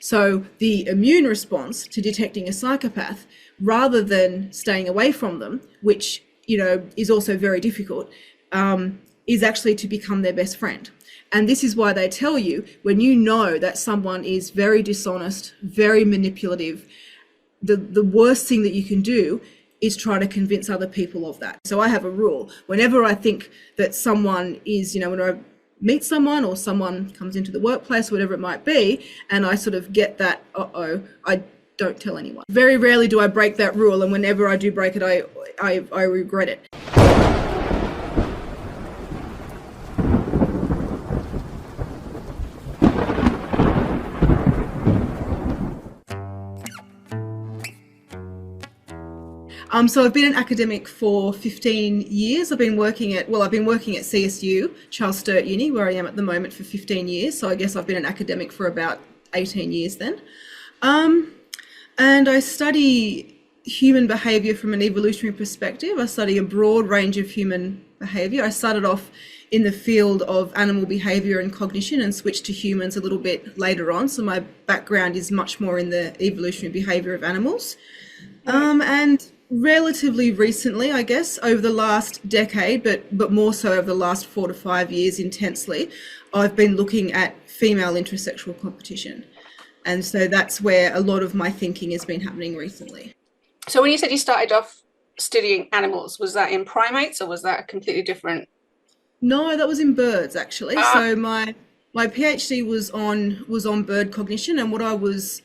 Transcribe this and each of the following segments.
So the immune response to detecting a psychopath, rather than staying away from them, which, you know, is also very difficult, is actually to become their best friend. And this is why they tell you, when you know that someone is very dishonest, very manipulative, the worst thing that you can do is try to convince other people of that. So I have a rule. Whenever I think that someone is, you know, when I meet someone or someone comes into the workplace, whatever it might be, and I sort of get that, I don't tell anyone. Very rarely do I break that rule, and whenever I do break it, I regret it. So I've been an academic for 15 years. I've been working at CSU, Charles Sturt Uni, where I am at the moment, for 15 years. So I guess I've been an academic for about 18 years then. And I study human behaviour from an evolutionary perspective. I study a broad range of human behaviour. I started off in the field of animal behaviour and cognition and switched to humans a little bit later on. So my background is much more in the evolutionary behaviour of animals. And relatively recently, I guess, over the last decade, but more so over the last 4 to 5 years intensely, I've been looking at female intrasexual competition. And so that's where a lot of my thinking has been happening recently. So when you said you started off studying animals, was that in primates or was that completely different? No, that was in birds, actually. So my PhD was on bird cognition, and what I was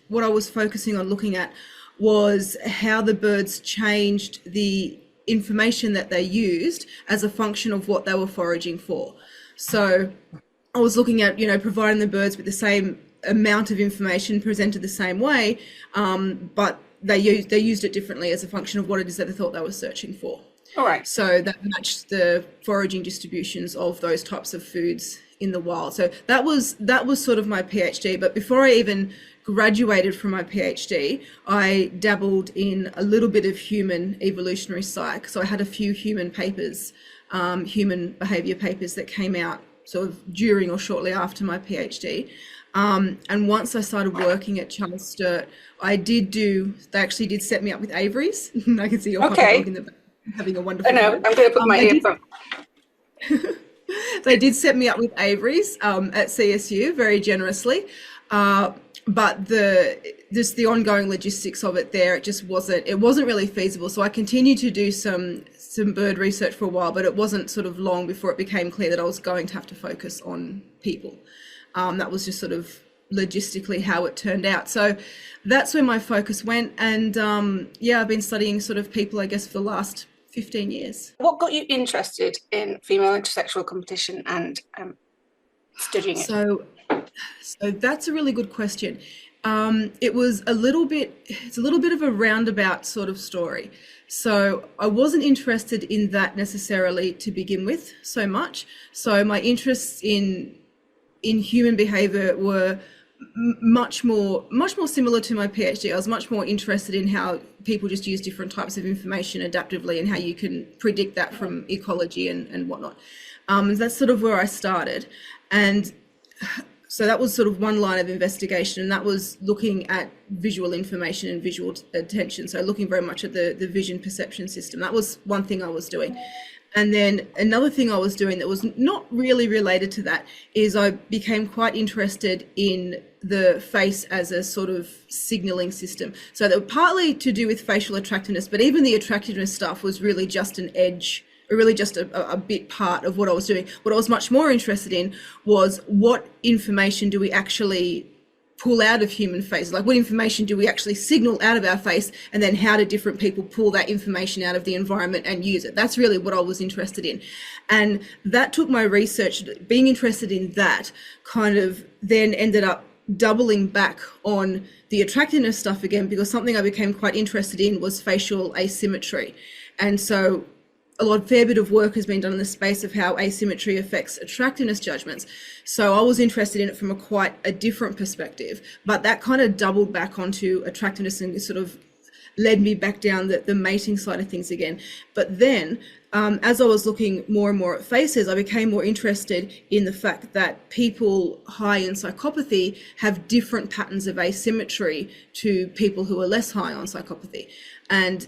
focusing on looking at was how the birds changed the information that they used as a function of what they were foraging for. So I was looking at, you know, providing the birds with the same amount of information presented the same way, but they used it differently as a function of what it is that they thought they were searching for. All right. So that matched the foraging distributions of those types of foods in the wild. So that was sort of my PhD. But before I even graduated from my PhD, I dabbled in a little bit of human evolutionary psych. So I had a few human papers, human behaviour papers that came out sort of during or shortly after my PhD. And once I started working at Charles Sturt, they actually did set me up with aviaries. I can see your puppy dog in the back having a wonderful time. I'm going to put my earphone. They did set me up with aviaries at CSU very generously. But the ongoing logistics of it there, it wasn't really feasible. So I continued to do some bird research for a while, but it wasn't sort of long before it became clear that I was going to have to focus on people. That was just sort of logistically how it turned out. So that's where my focus went. And I've been studying sort of people, I guess, for the last 15 years. What got you interested in female intersexual competition and studying it? So that's a really good question. It's a little bit of a roundabout sort of story. So I wasn't interested in that necessarily to begin with so much. So my interests in human behavior were much more similar to my PhD. I was much more interested in how people just use different types of information adaptively and how you can predict that from ecology and whatnot. That's sort of where I started. And so that was sort of one line of investigation, and that was looking at visual information and visual attention. So looking very much at the vision perception system. That was one thing I was doing. And then another thing I was doing that was not really related to that is I became quite interested in the face as a sort of signaling system. So that was partly to do with facial attractiveness, but even the attractiveness stuff was really just an edge, or really just a bit part of what I was doing. What I was much more interested in was what information do we actually pull out of human faces? Like, what information do we actually signal out of our face, and then how do different people pull that information out of the environment and use it? That's really what I was interested in. And that took my research, being interested in that kind of then ended up doubling back on the attractiveness stuff again, because something I became quite interested in was facial asymmetry. And so fair bit of work has been done in the space of how asymmetry affects attractiveness judgments. So I was interested in it from quite a different perspective, but that kind of doubled back onto attractiveness and sort of led me back down the mating side of things again. But then as I was looking more and more at faces, I became more interested in the fact that people high in psychopathy have different patterns of asymmetry to people who are less high on psychopathy. And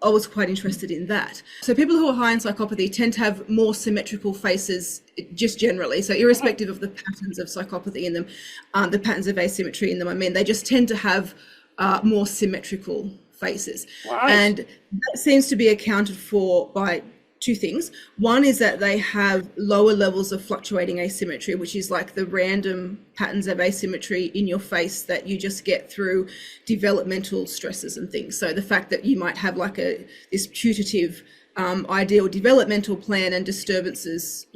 I was quite interested in that. So people who are high in psychopathy tend to have more symmetrical faces just generally. So irrespective of the patterns of psychopathy in them, the patterns of asymmetry in them, I mean, they just tend to have more symmetrical faces. Right. And that seems to be accounted for by two things. One is that they have lower levels of fluctuating asymmetry, which is like the random patterns of asymmetry in your face that you just get through developmental stresses and things. So the fact that you might have like this putative ideal developmental plan, and disturbances,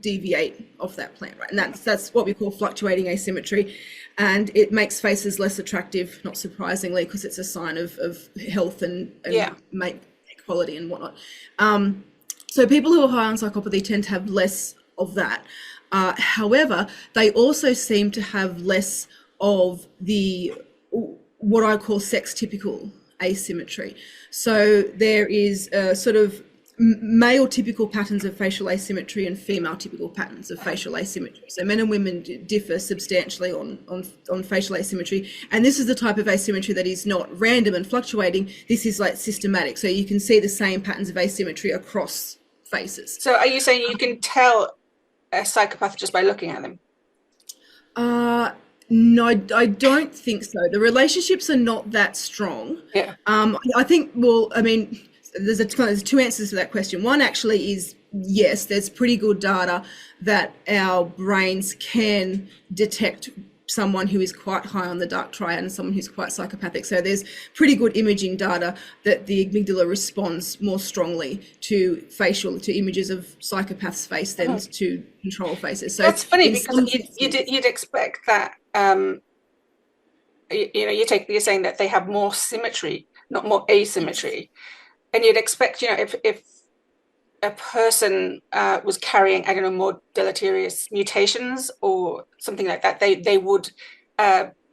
deviate off that plan, right? And that's what we call fluctuating asymmetry. And it makes faces less attractive, not surprisingly, because it's a sign of health and mate quality and whatnot. So people who are high on psychopathy tend to have less of that. However, they also seem to have less of what I call sex-typical asymmetry. So there is a sort of male typical patterns of facial asymmetry and female typical patterns of facial asymmetry. So men and women differ substantially on facial asymmetry. And this is the type of asymmetry that is not random and fluctuating. This is like systematic. So you can see the same patterns of asymmetry across faces. So are you saying you can tell a psychopath just by looking at them? No, I don't think so. The relationships are not that strong. Yeah. I think, there's two answers to that question. One actually is yes, there's pretty good data that our brains can detect someone who is quite high on the dark triad and someone who's quite psychopathic. So there's pretty good imaging data that the amygdala responds more strongly to images of psychopaths' face than to control faces. So that's funny, because you'd expect that. You're saying that they have more symmetry, not more asymmetry. And you'd expect, if a person was carrying, I don't know, more deleterious mutations or something like that, they would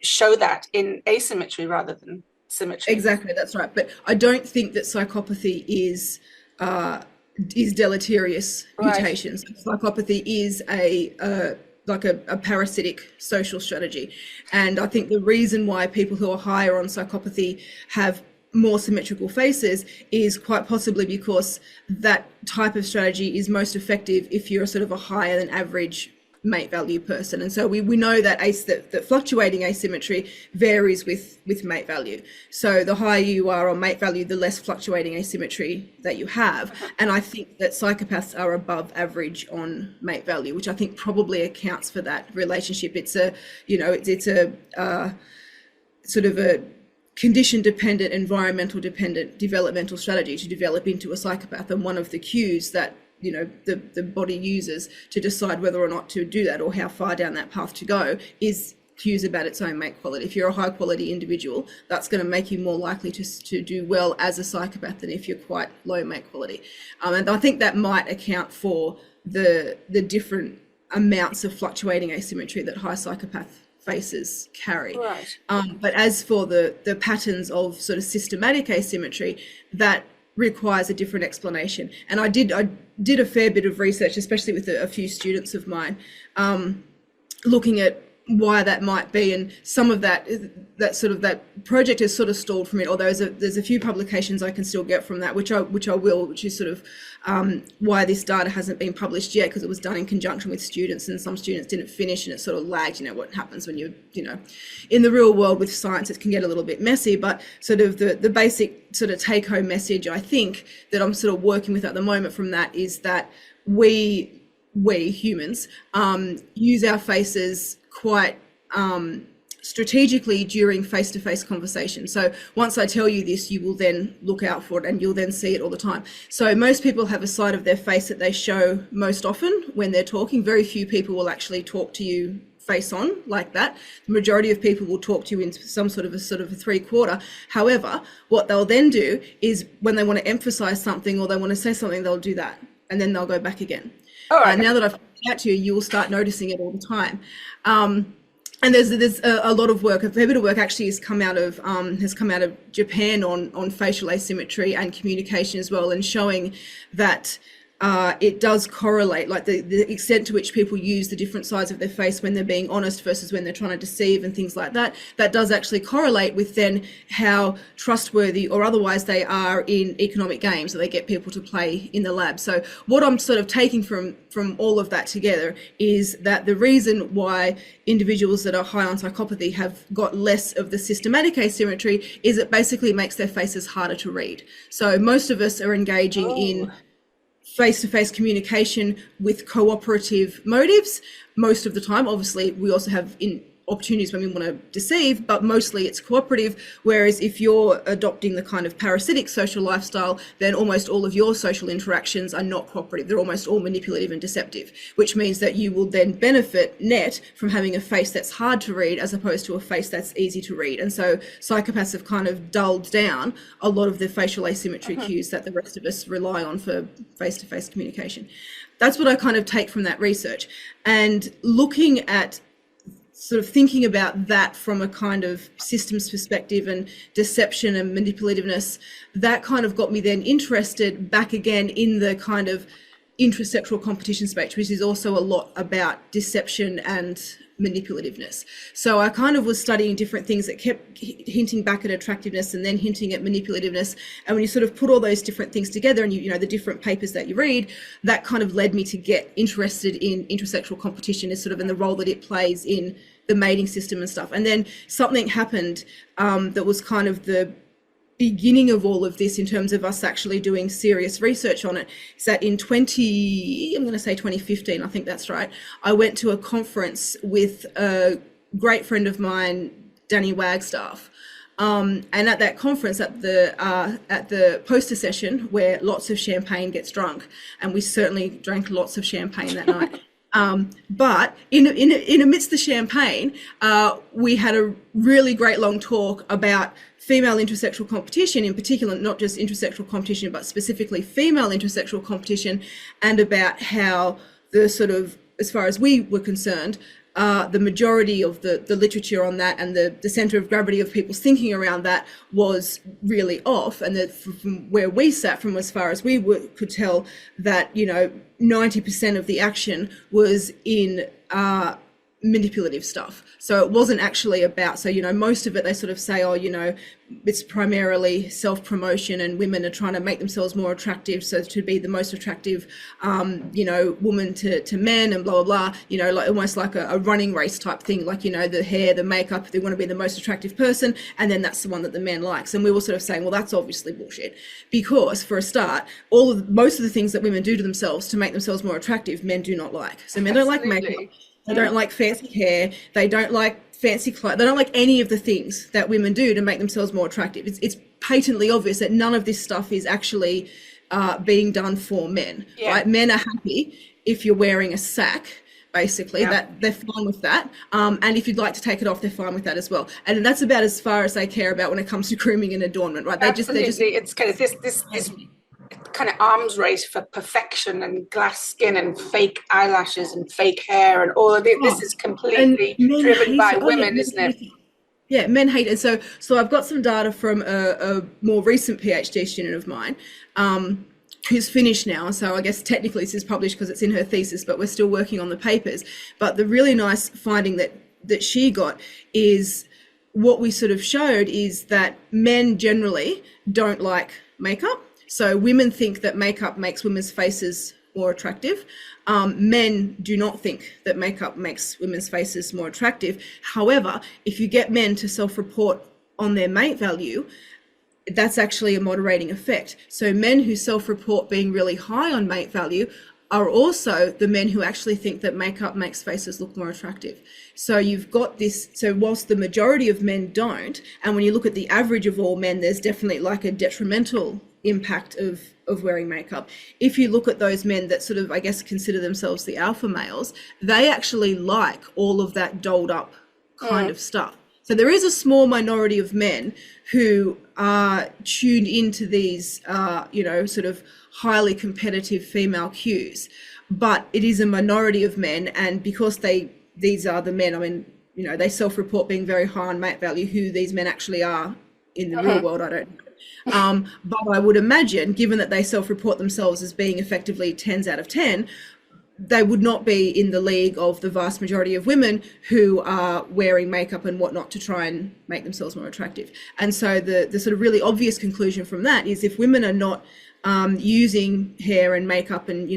show that in asymmetry rather than symmetry. Exactly, that's right. But I don't think that psychopathy is deleterious mutations. Psychopathy is a parasitic social strategy. And I think the reason why people who are higher on psychopathy have more symmetrical faces is quite possibly because that type of strategy is most effective if you're sort of a higher than average mate value person. And so we know that that fluctuating asymmetry varies with mate value. So the higher you are on mate value, the less fluctuating asymmetry that you have. And I think that psychopaths are above average on mate value, which I think probably accounts for that relationship. It's a sort of a condition dependent, environmental dependent developmental strategy to develop into a psychopath. And one of the cues that the body uses to decide whether or not to do that or how far down that path to go is cues about its own mate quality. If you're a high quality individual, that's going to make you more likely to do well as a psychopath than if you're quite low mate quality. And I think that might account for the different amounts of fluctuating asymmetry that high psychopath faces carry. Right. But as for the patterns of sort of systematic asymmetry, that requires a different explanation. And I did a fair bit of research, especially with a few students of mine, looking at why that might be, and some of that project is sort of stalled for me. Although there's a few publications I can still get from that, which I will, which is sort of why this data hasn't been published yet, because it was done in conjunction with students, and some students didn't finish, and it sort of lagged. What happens when you're in the real world with science, it can get a little bit messy. But sort of the basic sort of take home message I think that I'm sort of working with at the moment from that is that we humans use our faces quite strategically during face-to-face conversation. So once I tell you this, you will then look out for it and you'll then see it all the time. So most people have a side of their face that they show most often when they're talking. Very few people will actually talk to you face on like that. The majority of people will talk to you in some sort of a three-quarter. However, what they'll then do is when they want to emphasize something or they want to say something, they'll do that and then they'll go back again. All right. Now that I've pointed out to you, you will start noticing it all the time. and there's a lot of work, a fair bit of work actually has come out of Japan on facial asymmetry and communication as well, and showing that it does correlate, like the extent to which people use the different sides of their face when they're being honest versus when they're trying to deceive and things like that. That does actually correlate with then how trustworthy or otherwise they are in economic games that they get people to play in the lab. So what I'm sort of taking from all of that together is that the reason why individuals that are high on psychopathy have got less of the systematic asymmetry is it basically makes their faces harder to read. So most of us are engaging in face-to-face communication with cooperative motives most of the time. Obviously, we also have opportunities when we want to deceive, but mostly it's cooperative. Whereas if you're adopting the kind of parasitic social lifestyle, then almost all of your social interactions are not cooperative. They're almost all manipulative and deceptive, which means that you will then benefit net from having a face that's hard to read as opposed to a face that's easy to read. And so psychopaths have kind of dulled down a lot of the facial asymmetry cues that the rest of us rely on for face-to-face communication. That's what I kind of take from that research. And looking at sort of thinking about that from a kind of systems perspective and deception and manipulativeness, that kind of got me then interested back again in the kind of intrasexual competition space, which is also a lot about deception and manipulativeness. So I kind of was studying different things that kept hinting back at attractiveness and then hinting at manipulativeness. And when you sort of put all those different things together and you know the different papers that you read, that kind of led me to get interested in intrasexual competition as sort of in the role that it plays in the mating system and stuff. And then something happened that was kind of the beginning of all of this in terms of us actually doing serious research on it. Is that in 2015, I think that's right, I went to a conference with a great friend of mine, Dani Wagstaff. And at that conference, at the poster session where lots of champagne gets drunk, and we certainly drank lots of champagne that night. But in amidst the champagne, we had a really great long talk about female intersexual competition, in particular, not just intersexual competition, but specifically female intersexual competition, and about how the sort of, as far as we were concerned, the majority of the literature on that and the center of gravity of people's thinking around that was really off. And that from where we sat, from as far as we could tell, that, 90% of the action was in manipulative stuff. So it wasn't actually about, most of it, they sort of say, it's primarily self-promotion and women are trying to make themselves more attractive, so to be the most attractive, woman to men and blah, blah, blah, like almost like a running race type thing, like, the hair, the makeup, they want to be the most attractive person, and then that's the one that the man likes. And we were sort of saying, well, that's obviously bullshit, because for a start, most of the things that women do to themselves to make themselves more attractive, men do not like. So men don't like makeup. They don't like fancy hair. They don't like fancy clothes. They don't like any of the things that women do to make themselves more attractive. It's patently obvious that none of this stuff is actually being done for men. Yeah. Right? Men are happy if you're wearing a sack, basically. Yeah. That they're fine with that. And if you'd like to take it off, they're fine with that as well. And that's about as far as they care about when it comes to grooming and adornment, right? Absolutely. It's kind of this kind of arms race for perfection and glass skin and fake eyelashes and fake hair and all of it. This is completely driven by women, isn't it? Yeah, men hate it. So I've got some data from a more recent PhD student of mine who's finished now. So I guess technically this is published because it's in her thesis, but we're still working on the papers. But the really nice finding that she got is what we sort of showed is that men generally don't like makeup. So women think that makeup makes women's faces more attractive. Men do not think that makeup makes women's faces more attractive. However, if you get men to self-report on their mate value, that's actually a moderating effect. So men who self-report being really high on mate value are also the men who actually think that makeup makes faces look more attractive. So you've got this, so whilst the majority of men don't, and when you look at the average of all men, there's definitely like a detrimental impact of wearing makeup. If you look at those men that sort of, I guess, consider themselves the alpha males, they actually like all of that dolled up kind of stuff. So there is a small minority of men who are tuned into these, sort of highly competitive female cues, but it is a minority of men. And because these are the men, I mean, they self-report being very high on mate value. Who these men actually are in the real world, I don't know. But I would imagine, given that they self-report themselves as being effectively 10s out of 10, they would not be in the league of the vast majority of women who are wearing makeup and whatnot to try and make themselves more attractive. And so the sort of really obvious conclusion from that is, if women are not using hair and makeup and,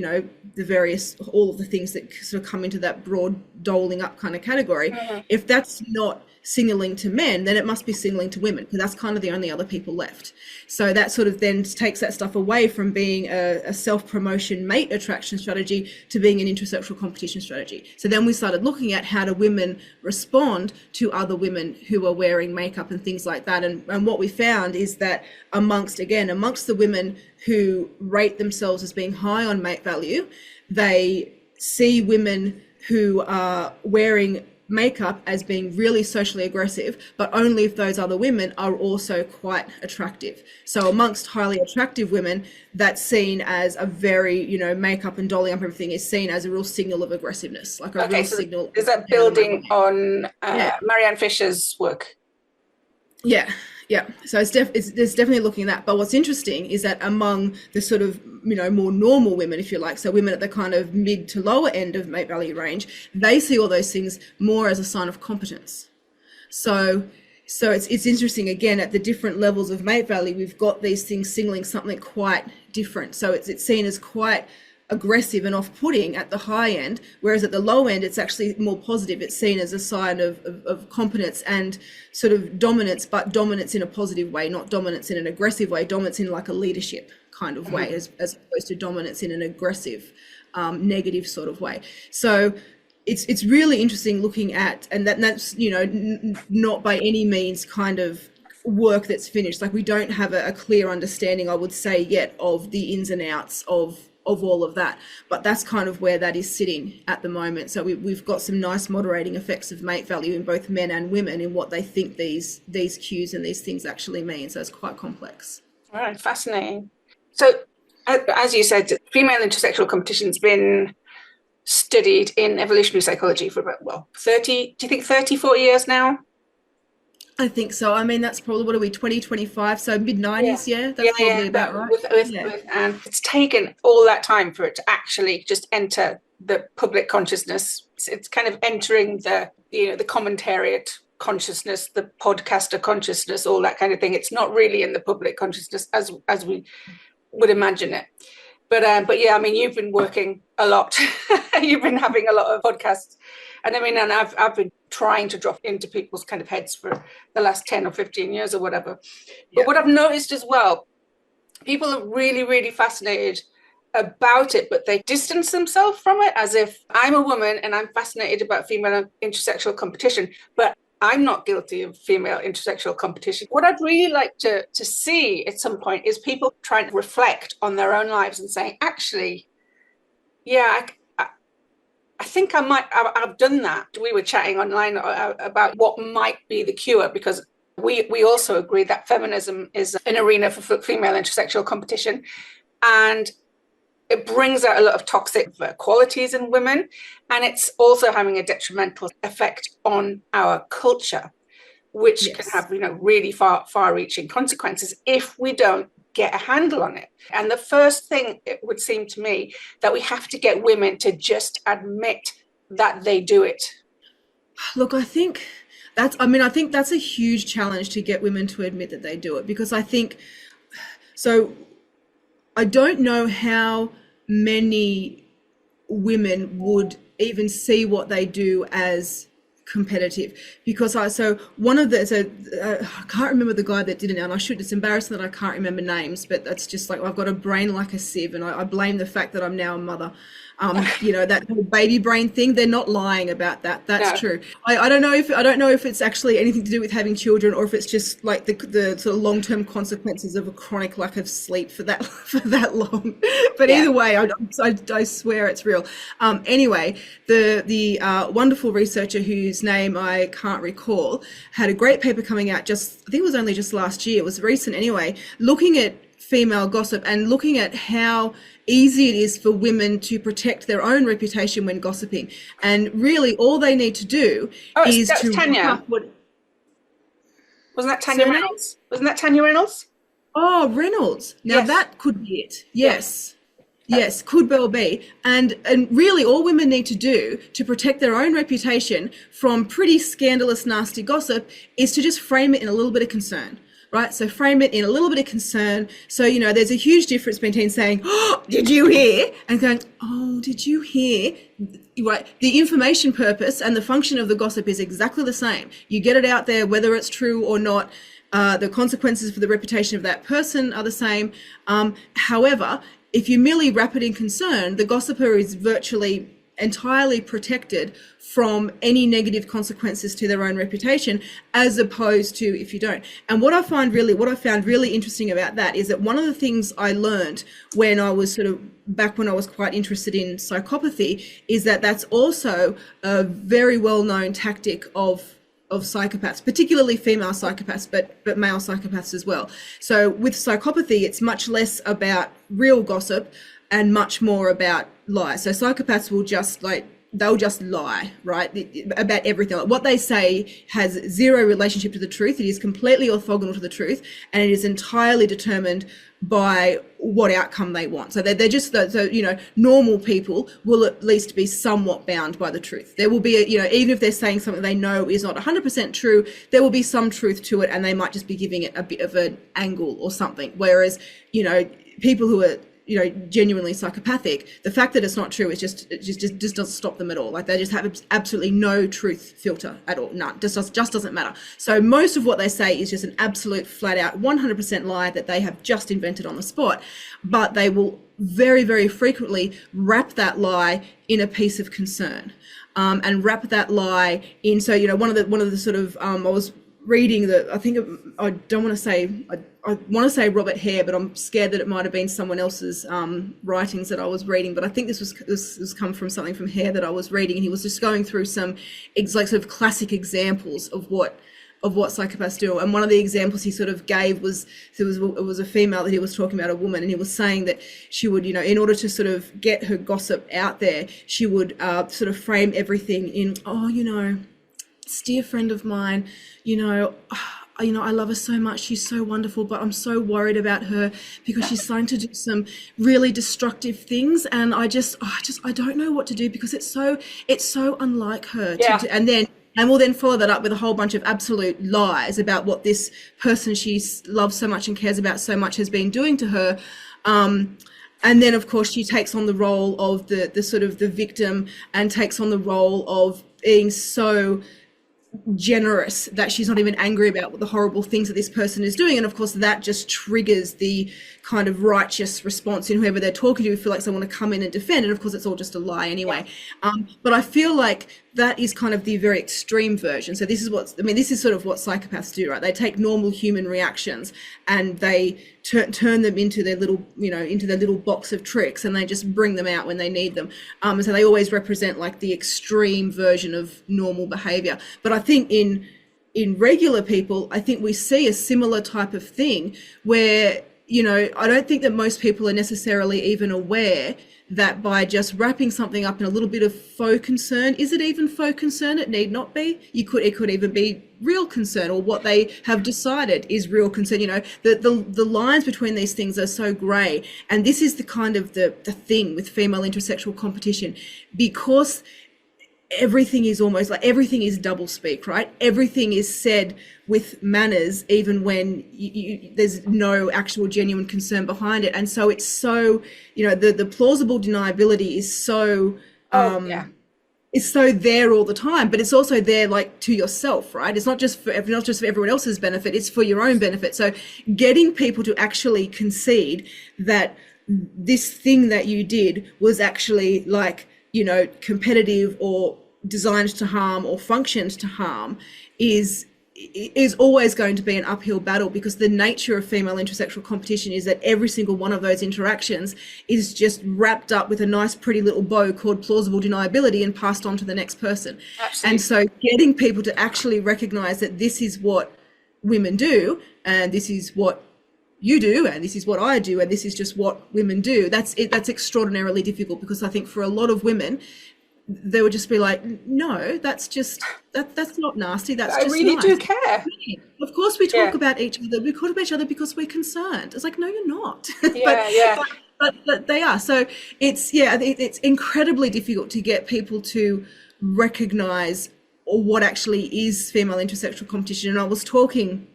all of the things that sort of come into that broad doling up kind of category, if that's not signaling to men, then it must be signaling to women, because that's kind of the only other people left. So that sort of then takes that stuff away from being a self-promotion mate attraction strategy to being an intrasexual competition strategy. So then we started looking at how do women respond to other women who are wearing makeup and things like that. And what we found is that amongst the women who rate themselves as being high on mate value, they see women who are wearing makeup as being really socially aggressive, but only if those other women are also quite attractive. So amongst highly attractive women, that's seen as a very, makeup and dolling up everything is seen as a real signal of aggressiveness, like a real signal. Is that building on Marianne Fisher's work? Yeah. So it's definitely looking at that. But what's interesting is that among the sort of, more normal women, if you like, so women at the kind of mid to lower end of mate value range, they see all those things more as a sign of competence. So it's interesting, again, at the different levels of mate value, we've got these things signaling something quite different. So it's seen as quite aggressive and off-putting at the high end, whereas at the low end it's actually more positive. It's seen as a sign of competence and sort of dominance, but dominance in a positive way, not dominance in an aggressive way, dominance in like a leadership kind of way, as opposed to dominance in an aggressive, negative sort of way. So it's really interesting looking at, and that's not by any means kind of work that's finished. Like, we don't have a clear understanding, I would say, yet of the ins and outs of all of that, but that's kind of where that is sitting at the moment. So we've got some nice moderating effects of mate value in both men and women in what they think these cues and these things actually mean. So it's quite complex. All right, fascinating. So as you said, female intersexual competition's been studied in evolutionary psychology for about 30 40 years now? I think so. I mean, that's probably, what are we, 2025? So mid-90s, That's probably about right. And it's taken all that time for it to actually just enter the public consciousness. It's kind of entering the commentariat consciousness, the podcaster consciousness, all that kind of thing. It's not really in the public consciousness as we would imagine it. But yeah, I mean, you've been working a lot. You've been having a lot of podcasts. And I mean, and I've been trying to drop into people's kind of heads for the last 10 or 15 years or whatever. But what I've noticed as well, people are really, really fascinated about it, but they distance themselves from it, as if I'm a woman and I'm fascinated about female intersexual competition, but I'm not guilty of female intersexual competition. What I'd really like to see at some point is people trying to reflect on their own lives and saying, actually, I think I've done that. We were chatting online about what might be the cure, because we also agree that feminism is an arena for female intersexual competition, and it brings out a lot of toxic qualities in women, and it's also having a detrimental effect on our culture, which can have really far-reaching consequences if we don't get a handle on it. And the first thing, it would seem to me, that we have to get women to just admit that they do it. Look, I think that's a huge challenge, to get women to admit that they do it, because I don't know how many women would even see what they do as competitive, because I can't remember the guy that did it now, and it's embarrassing that I can't remember names, but that's just like, I've got a brain like a sieve, and I blame the fact that I'm now a mother. That whole baby brain thing, they're not lying about that. That's true. I don't know if it's actually anything to do with having children, or if it's just like the sort of long-term consequences of a chronic lack of sleep for that long. But either way, I swear it's real. Anyway, the wonderful researcher whose name I can't recall had a great paper coming out I think it was only just last year. It was recent anyway, looking at female gossip and looking at how easy it is for women to protect their own reputation when gossiping. And really all they need to do is that was to rock Tanya. up what Wasn't that Tanya surname? Reynolds? Wasn't that Tanya Reynolds? Oh, Reynolds. Now Yes. that could be it. Yeah. Yes. Yes, could well be. And really all women need to do to protect their own reputation from pretty scandalous, nasty gossip is to just frame it in a little bit of concern, right? So frame it in a little bit of concern. So, you know, there's a huge difference between saying, oh, did you hear? And going, oh, did you hear? Right. The information purpose and the function of the gossip is exactly the same. You get it out there, whether it's true or not. The consequences for the reputation of that person are the same. However, if you merely wrap it in concern, the gossiper is virtually entirely protected from any negative consequences to their own reputation, as opposed to if you don't. And what I found really interesting about that is that one of the things I learned when I was back when I was quite interested in psychopathy is that that's also a very well-known tactic of psychopaths, particularly female psychopaths, but male psychopaths as well. So with psychopathy, it's much less about real gossip and much more about lies. So psychopaths will they'll just lie, right, about everything. What they say has zero relationship to the truth. It is completely orthogonal to the truth, and it is entirely determined by what outcome they want. So they're just, so, you know, normal people will at least be somewhat bound by the truth. There will be, even if they're saying something they know is not 100% true, there will be some truth to it, and they might just be giving it a bit of an angle or something. Whereas, people who are, genuinely psychopathic, the fact that it's not true is just doesn't stop them at all. Like they just have absolutely no truth filter at all. None. Just doesn't matter. So most of what they say is just an absolute flat out 100% lie that they have just invented on the spot. But they will very, very frequently wrap that lie in a piece of concern, and wrap that lie in. So, one of the sort of, I was reading I want to say Robert Hare, but I'm scared that it might have been someone else's writings that I was reading. But I think this was come from something from Hare that I was reading, and he was just going through some sort of classic examples of what psychopaths do. And one of the examples he sort of gave was it was a female that he was talking about, a woman, and he was saying that she would, in order to sort of get her gossip out there, she would sort of frame everything in, this dear friend of mine, I love her so much. She's so wonderful, but I'm so worried about her because she's starting to do some really destructive things, and I don't know what to do because it's so unlike her. Yeah. And we'll then follow that up with a whole bunch of absolute lies about what this person she loves so much and cares about so much has been doing to her. And then, of course, she takes on the role of the sort of the victim and takes on the role of being so generous that she's not even angry about what the horrible things that this person is doing. And of course that just triggers the kind of righteous response in whoever they're talking to, who feel like they want to come in and defend, and of course it's all just a lie anyway. But I feel like that is kind of the very extreme version. So this is sort of what psychopaths do, right? They take normal human reactions and they turn them into their little box of tricks, and they just bring them out when they need them. And so they always represent like the extreme version of normal behavior. But I think in regular people, I think we see a similar type of thing where, I don't think that most people are necessarily even aware that by just wrapping something up in a little bit of faux concern, is it even faux concern? It need not be. It could even be real concern, or what they have decided is real concern. The lines between these things are so grey, and this is the kind of the thing with female intrasexual competition, because everything is everything is double speak, right? Everything is said with manners, even when there's no actual genuine concern behind it. And so it's so, the plausible deniability is so, it's so there all the time, but it's also there like to yourself, right? It's not just for everyone else's benefit, it's for your own benefit. So getting people to actually concede that this thing that you did was actually competitive or designed to harm or functioned to harm is always going to be an uphill battle, because the nature of female intersexual competition is that every single one of those interactions is just wrapped up with a nice pretty little bow called plausible deniability and passed on to the next person. Absolutely. And so getting people to actually recognize that this is what women do and this is what you do, and this is what I do, and this is just what women do. That's extraordinarily difficult, because I think for a lot of women, they would just be like, no, that's not nasty. That's I just really nice. do care. Of course, we Yeah. talk about each other. We talk about each other because we're concerned. It's like, no, you're not. Yeah, yeah. But they are. So it's incredibly difficult to get people to recognize what actually is female intersexual competition. And I was talking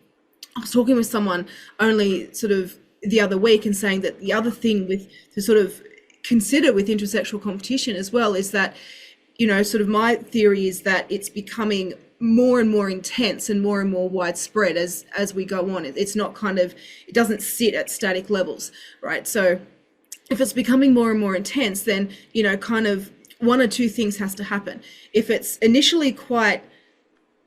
with someone only sort of the other week, and saying that the other thing to sort of consider with intersexual competition as well is that, sort of my theory is that it's becoming more and more intense and more widespread as we go on. It's not it doesn't sit at static levels, right? So if it's becoming more and more intense, then, kind of one or two things has to happen. If it's initially quite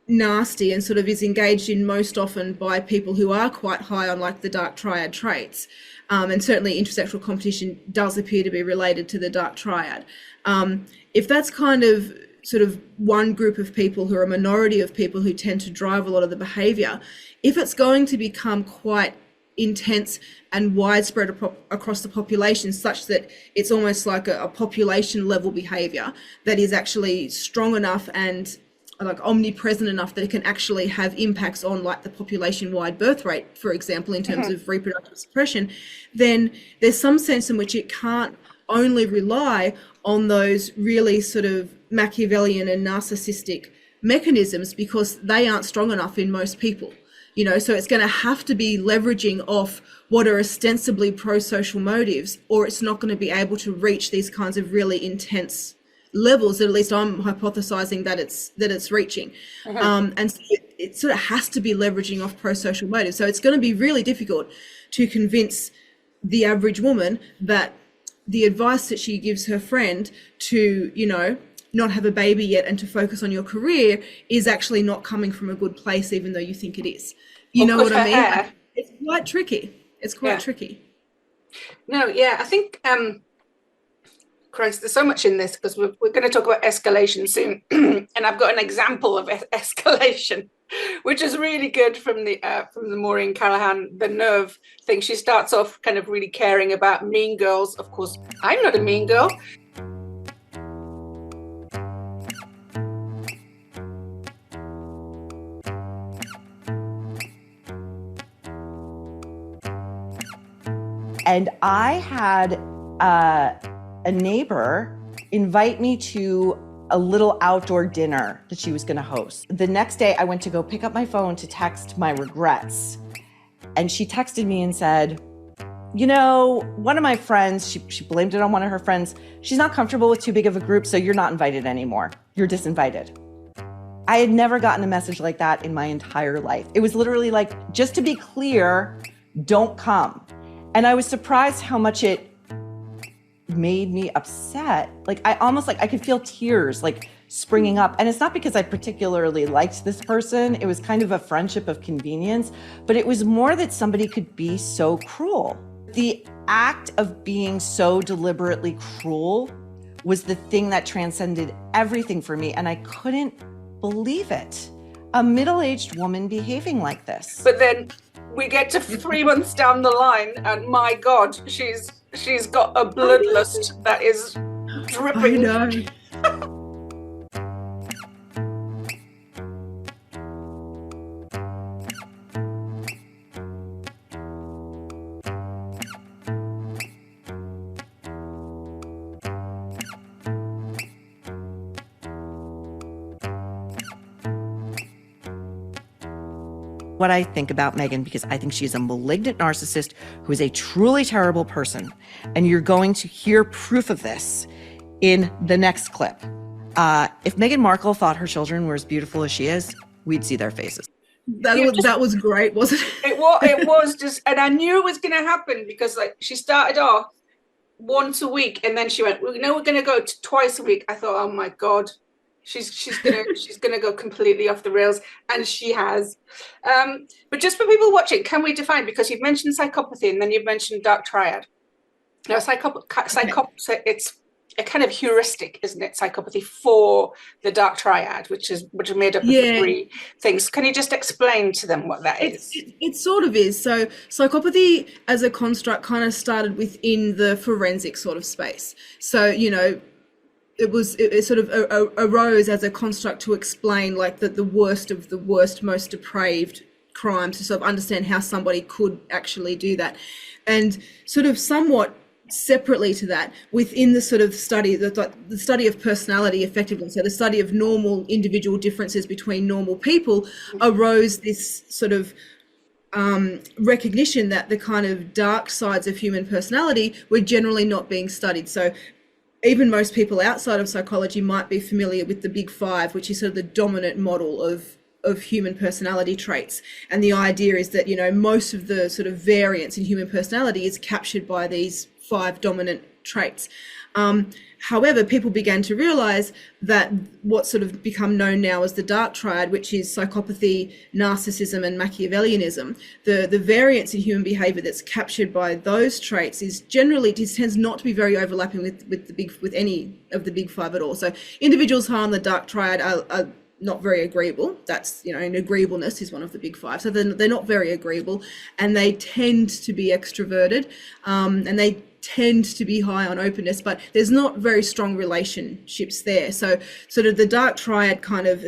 nasty and sort of is engaged in most often by people who are quite high on like the dark triad traits, and certainly intersexual competition does appear to be related to the dark triad. If that's kind of sort of one group of people who are a minority of people who tend to drive a lot of the behavior, if it's going to become quite intense and widespread across the population, such that it's almost like a population level behavior that is actually strong enough and like omnipresent enough that it can actually have impacts on like the population-wide birth rate, for example, in terms of reproductive suppression, then there's some sense in which it can't only rely on those really sort of Machiavellian and narcissistic mechanisms, because they aren't strong enough in most people. So it's going to have to be leveraging off what are ostensibly pro-social motives, or it's not going to be able to reach these kinds of really intense levels that at least I'm hypothesizing that it's reaching. And so it sort of has to be leveraging off pro-social motives. So it's going to be really difficult to convince the average woman that the advice that she gives her friend to, not have a baby yet and to focus on your career is actually not coming from a good place, even though you think it is. You know what I mean? Hair. It's quite tricky. It's quite tricky. No, yeah, I think, Christ, there's so much in this, because we're going to talk about escalation soon. And I've got an example of escalation, which is really good from the Maureen Callahan, the nerve thing. She starts off kind of really caring about mean girls. Of course, I'm not a mean girl. And I had a neighbor invite me to a little outdoor dinner that she was going to host. The next day, I went to go pick up my phone to text my regrets. And she texted me and said, one of my friends, she blamed it on one of her friends. She's not comfortable with too big of a group, so you're not invited anymore. You're disinvited. I had never gotten a message like that in my entire life. It was literally like, just to be clear, don't come. And I was surprised how much it made me upset. Like I could feel tears like springing up. And it's not because I particularly liked this person. It was kind of a friendship of convenience, but it was more that somebody could be so cruel. The act of being so deliberately cruel was the thing that transcended everything for me. And I couldn't believe it. A middle-aged woman behaving like this. But then we get to 3 months down the line, and my God, she's got a bloodlust that is dripping. I know. What I think about Meghan, because I think she's a malignant narcissist who is a truly terrible person. And you're going to hear proof of this in the next clip. If Meghan Markle thought her children were as beautiful as she is, we'd see their faces. That was great, wasn't it? It was just, and I knew it was going to happen, because like she started off once a week, and then she went, we're going to go twice a week. I thought, oh my God. She's gonna go completely off the rails, and she has. But just for people watching, can we define, because you've mentioned psychopathy and then you've mentioned dark triad. Now, it's a kind of heuristic, isn't it, psychopathy, for the dark triad, which is made up of the Yeah. three things. Can you just explain to them what that is? It sort of is. So psychopathy as a construct kind of started within the forensic sort of space. So, it sort of arose as a construct to explain like the worst of the worst, most depraved crimes, to sort of understand how somebody could actually do that. And sort of somewhat separately to that, within the sort of study, the study of personality effectively, so the study of normal individual differences between normal people, arose this sort of recognition that the kind of dark sides of human personality were generally not being studied. So even most people outside of psychology might be familiar with the Big Five, which is sort of the dominant model of human personality traits. And the idea is that, most of the sort of variance in human personality is captured by these 5 dominant traits. However, people began to realize that what's sort of become known now as the dark triad, which is psychopathy, narcissism, and Machiavellianism, the variance in human behavior that's captured by those traits is generally tends not to be very overlapping with any of the Big Five at all. So individuals high on the dark triad are not very agreeable. That's, and agreeableness is one of the Big Five. So they're not very agreeable, and they tend to be extroverted, and they tend to be high on openness, but there's not very strong relationships there. So sort of the dark triad kind of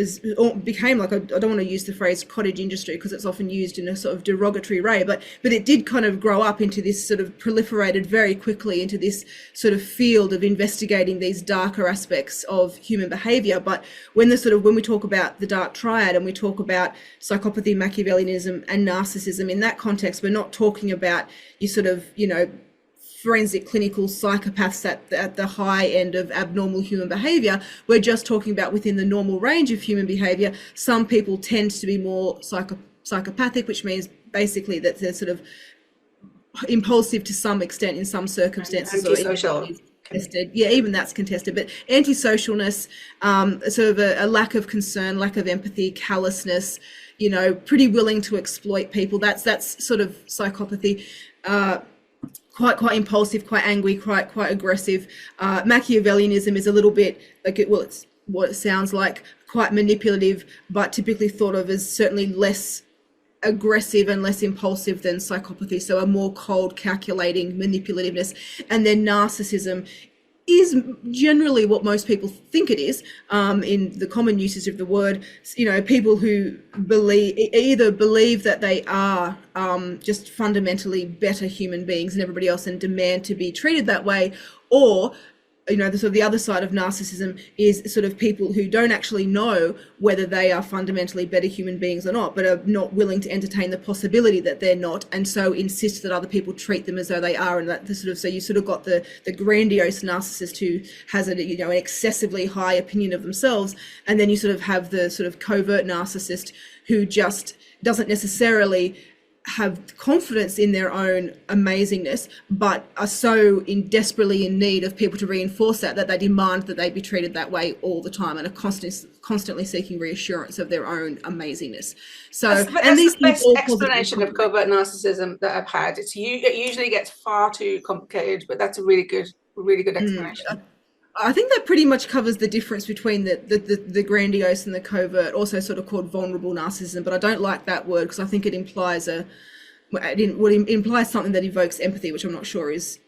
became like, I don't want to use the phrase cottage industry because it's often used in a sort of derogatory way, but it did kind of grow up into this sort of proliferated very quickly into this sort of field of investigating these darker aspects of human behavior. But when we talk about the dark triad and we talk about psychopathy, Machiavellianism, and narcissism, in that context, we're not talking about you sort of, forensic clinical psychopaths at the high end of abnormal human behavior. We're just talking about within the normal range of human behavior. Some people tend to be more psychopathic, which means basically that they're sort of impulsive to some extent in some circumstances. Antisocial. Contested. Yeah, even that's contested. But antisocialness, sort of a lack of concern, lack of empathy, callousness, pretty willing to exploit people. That's sort of psychopathy. Quite impulsive, quite angry, quite aggressive. Machiavellianism is a little bit it's what it sounds like, quite manipulative, but typically thought of as certainly less aggressive and less impulsive than psychopathy. So a more cold, calculating manipulativeness. And then narcissism is generally what most people think it is, in the common usage of the word. People who either believe that they are just fundamentally better human beings than everybody else and demand to be treated that way, or the other side of narcissism is sort of people who don't actually know whether they are fundamentally better human beings or not, but are not willing to entertain the possibility that they're not, and so insist that other people treat them as though they are. And that so you sort of got the grandiose narcissist who has an excessively high opinion of themselves, and then you sort of have the sort of covert narcissist who just doesn't necessarily have confidence in their own amazingness, but are so desperately in need of people to reinforce that they demand that they be treated that way all the time, and are constantly seeking reassurance of their own amazingness. So that's the best explanation of covert narcissism that I've had. It usually gets far too complicated, but that's a really good explanation. I think that pretty much covers the difference between the grandiose and the covert, also sort of called vulnerable narcissism. But I don't like that word because I think it implies something that evokes empathy, which I'm not sure is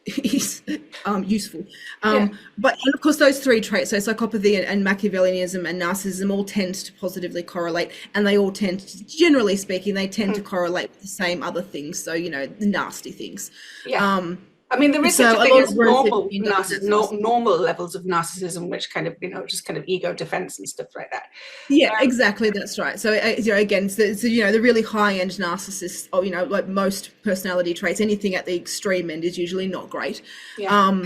useful. But and of course, those 3 traits, so psychopathy and Machiavellianism and narcissism, all tend to positively correlate, and they all tend to, generally speaking, to correlate with the same other things. So the nasty things. Yeah. I mean, there is such a thing as normal levels of narcissism, which kind of, just kind of ego defense and stuff like that. Yeah, exactly. That's right. So, again, the really high end narcissists, like most personality traits, anything at the extreme end is usually not great. Yeah.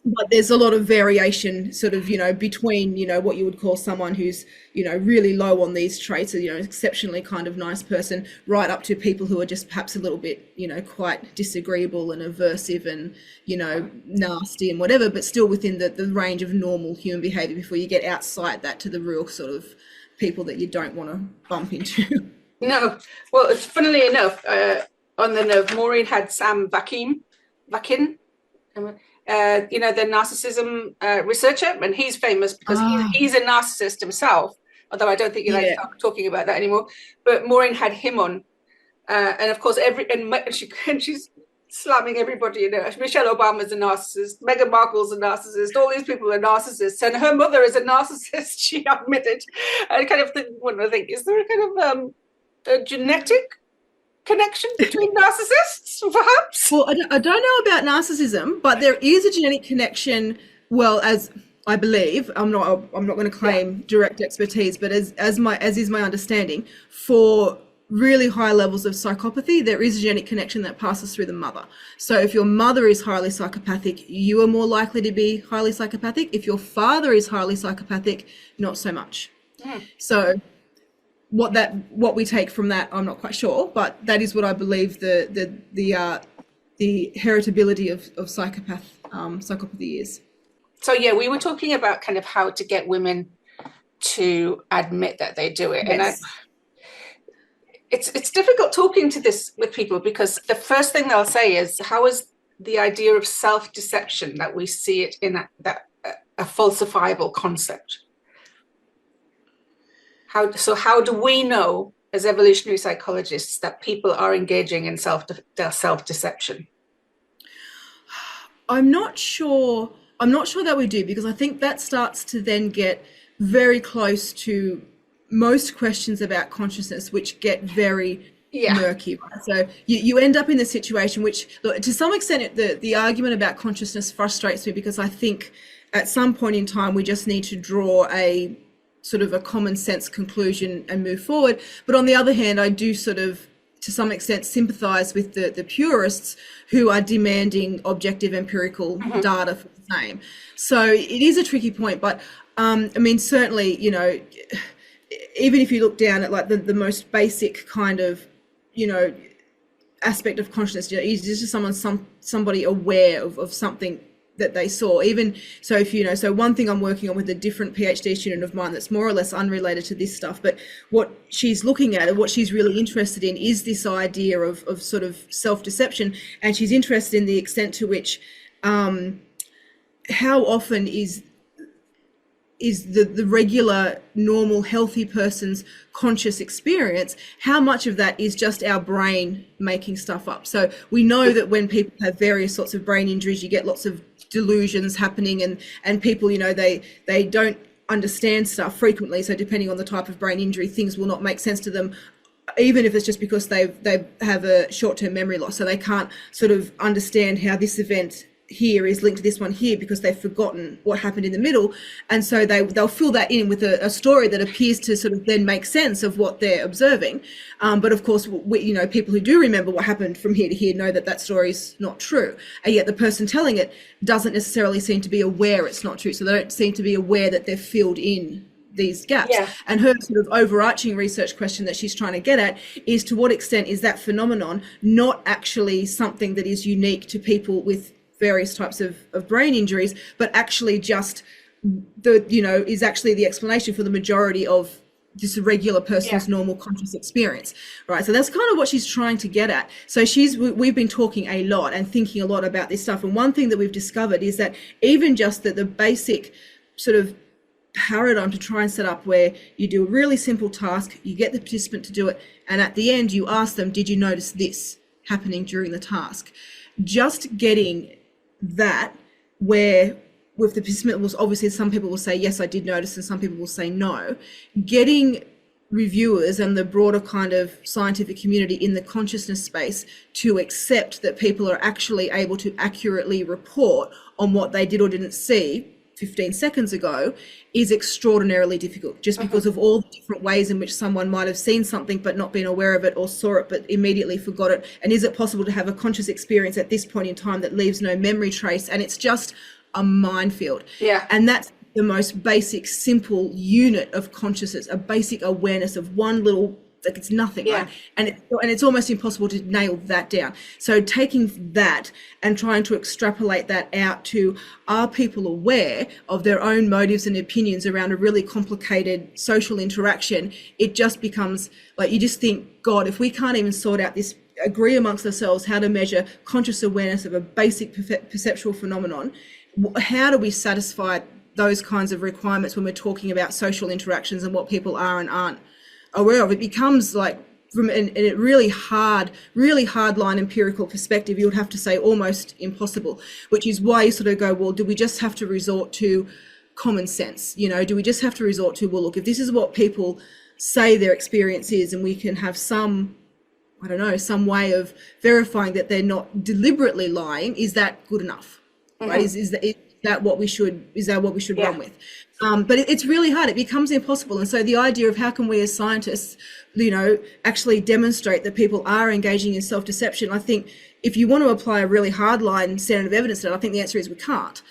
But there's a lot of variation sort of, between, what you would call someone who's, really low on these traits, exceptionally kind of nice person, right up to people who are just perhaps a little bit, quite disagreeable and aversive and, nasty and whatever, but still within the range of normal human behavior before you get outside that to the real sort of people that you don't want to bump into. No. Well, it's funnily enough, on the nerve, Maureen had Sam Vakin. the narcissism researcher, and he's famous because Ah, he's a narcissist himself, although I don't think he likes yeah. talking about that anymore. But Maureen had him on, and of course, she's slamming everybody. Michelle Obama's a narcissist, Meghan Markle's a narcissist, all these people are narcissists, and her mother is a narcissist, she admitted. And I kind of think, is there a kind of a genetic connection between narcissists, perhaps? Well, I don't know about narcissism, but there is a genetic connection. Well, as I believe, I'm not going to claim direct expertise, but as is my understanding, for really high levels of psychopathy, there is a genetic connection that passes through the mother. So if your mother is highly psychopathic, you are more likely to be highly psychopathic. If your father is highly psychopathic, not so much. So what we take from that, I'm not quite sure, but that is what I believe the heritability of psychopathy is. So yeah, we were talking about kind of how to get women to admit that they do it. Yes. And it's difficult talking to this with people, because the first thing they'll say is, how is the idea of self-deception that we see it in a falsifiable concept? How do we know as evolutionary psychologists that people are engaging in self-deception? I'm not sure that we do, because I think that starts to then get very close to most questions about consciousness, which get very murky. Right? So you end up in the situation which, look, to some extent, the argument about consciousness frustrates me, because I think at some point in time we just need to draw a sort of a common sense conclusion and move forward. But on the other hand, I do sort of, to some extent, sympathize with the purists who are demanding objective empirical data for the same. So it is a tricky point, but I mean, certainly, even if you look down at like the most basic kind of, aspect of consciousness, is just somebody aware of something that they saw. Even so, if so one thing I'm working on with a different PhD student of mine that's more or less unrelated to this stuff, but what she's looking at and what she's really interested in is this idea of sort of self-deception, and she's interested in the extent to which how often is the regular, normal, healthy person's conscious experience, how much of that is just our brain making stuff up. So we know that when people have various sorts of brain injuries, you get lots of delusions happening, and people, they don't understand stuff frequently. So depending on the type of brain injury, things will not make sense to them, even if it's just because they have a short-term memory loss. So they can't sort of understand how this event here is linked to this one here, because they've forgotten what happened in the middle, and so they'll fill that in with a story that appears to sort of then make sense of what they're observing. But of course, people who do remember what happened from here to here know that story's not true, and yet the person telling it doesn't necessarily seem to be aware it's not true. So they don't seem to be aware that they've filled in these gaps. Yeah. And her sort of overarching research question that she's trying to get at is, to what extent is that phenomenon not actually something that is unique to people with various types of brain injuries, but actually just is actually the explanation for the majority of this regular person's normal conscious experience, right? So that's kind of what she's trying to get at. So we've been talking a lot and thinking a lot about this stuff, and one thing that we've discovered is that even just the basic sort of paradigm to try and set up where you do a really simple task, you get the participant to do it, and at the end you ask them, did you notice this happening during the task? Just getting that, where with the participant, was obviously some people will say yes, I did notice, and some people will say no. Getting reviewers and the broader kind of scientific community in the consciousness space to accept that people are actually able to accurately report on what they did or didn't see 15 seconds ago is extraordinarily difficult, just because of all the different ways in which someone might have seen something but not been aware of it, or saw it but immediately forgot it. And is it possible to have a conscious experience at this point in time that leaves no memory trace? And it's just a minefield. Yeah. And that's the most basic, simple unit of consciousness, a basic awareness of one little, like it's nothing, right? And it's almost impossible to nail that down. So taking that and trying to extrapolate that out to, are people aware of their own motives and opinions around a really complicated social interaction? It just becomes like, you just think, God, if we can't even sort out this agree amongst ourselves how to measure conscious awareness of a basic perceptual phenomenon, how do we satisfy those kinds of requirements when we're talking about social interactions and what people are and aren't aware of? It becomes like, from a really hard line empirical perspective, you would have to say almost impossible, which is why you sort of go, well, do we just have to resort to common sense? You know, do we just have to resort to, well, look, if this is what people say their experience is, and we can have some, I don't know, some way of verifying that they're not deliberately lying, is that good enough? Right? Is that what we should run with? But it's really hard. It becomes impossible. And so the idea of how can we as scientists, you know, actually demonstrate that people are engaging in self-deception, I think if you want to apply a really hard line standard of evidence to it, I think the answer is we can't.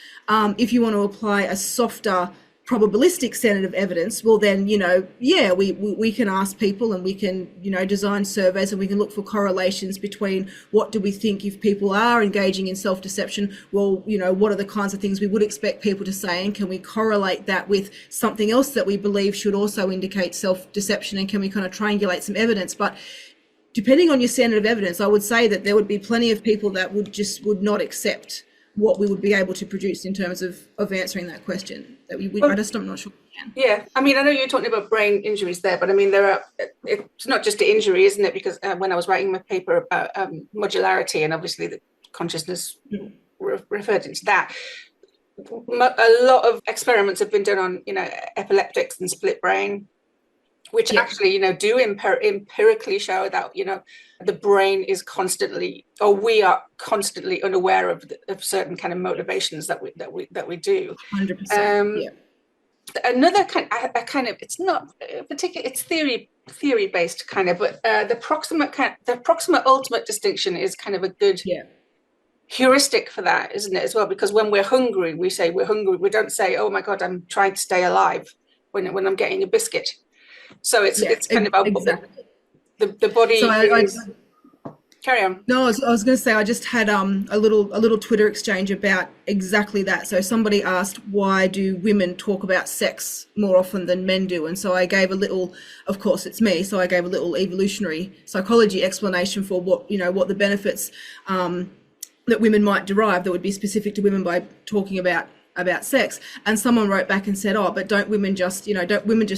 If you want to apply a softer probabilistic standard of evidence, well then, you know, yeah, we can ask people, and we can, you know, design surveys, and we can look for correlations between what do we think if people are engaging in self-deception. Well, you know, what are the kinds of things we would expect people to say, and can we correlate that with something else that we believe should also indicate self-deception, and can we kind of triangulate some evidence? But depending on your standard of evidence, I would say that there would be plenty of people that would not accept what we would be able to produce in terms of answering that question. That I'm not sure we can. Yeah, I mean, I know you're talking about brain injuries there, but I mean, it's not just the injury, isn't it? Because when I was writing my paper about modularity, and obviously the consciousness referred into that, a lot of experiments have been done on, you know, epileptics and split brain, which actually, you know, do empirically show that, you know, the brain is constantly, or we are constantly unaware of certain kind of motivations that we do. 100%. Another kind of, it's not particular, it's theory based kind of, but the proximate ultimate distinction is kind of a good heuristic for that, isn't it, as well? Because when we're hungry, we say we're hungry. We don't say, oh my God, I'm trying to stay alive when I'm getting a biscuit. So it's kind of exactly. the body. So carry on. No, I was going to say, I just had a little Twitter exchange about exactly that. So somebody asked, why do women talk about sex more often than men do? And so I gave a little, of course it's me, so I gave a little evolutionary psychology explanation for what the benefits that women might derive that would be specific to women by talking about sex. And someone wrote back and said, oh, but don't women just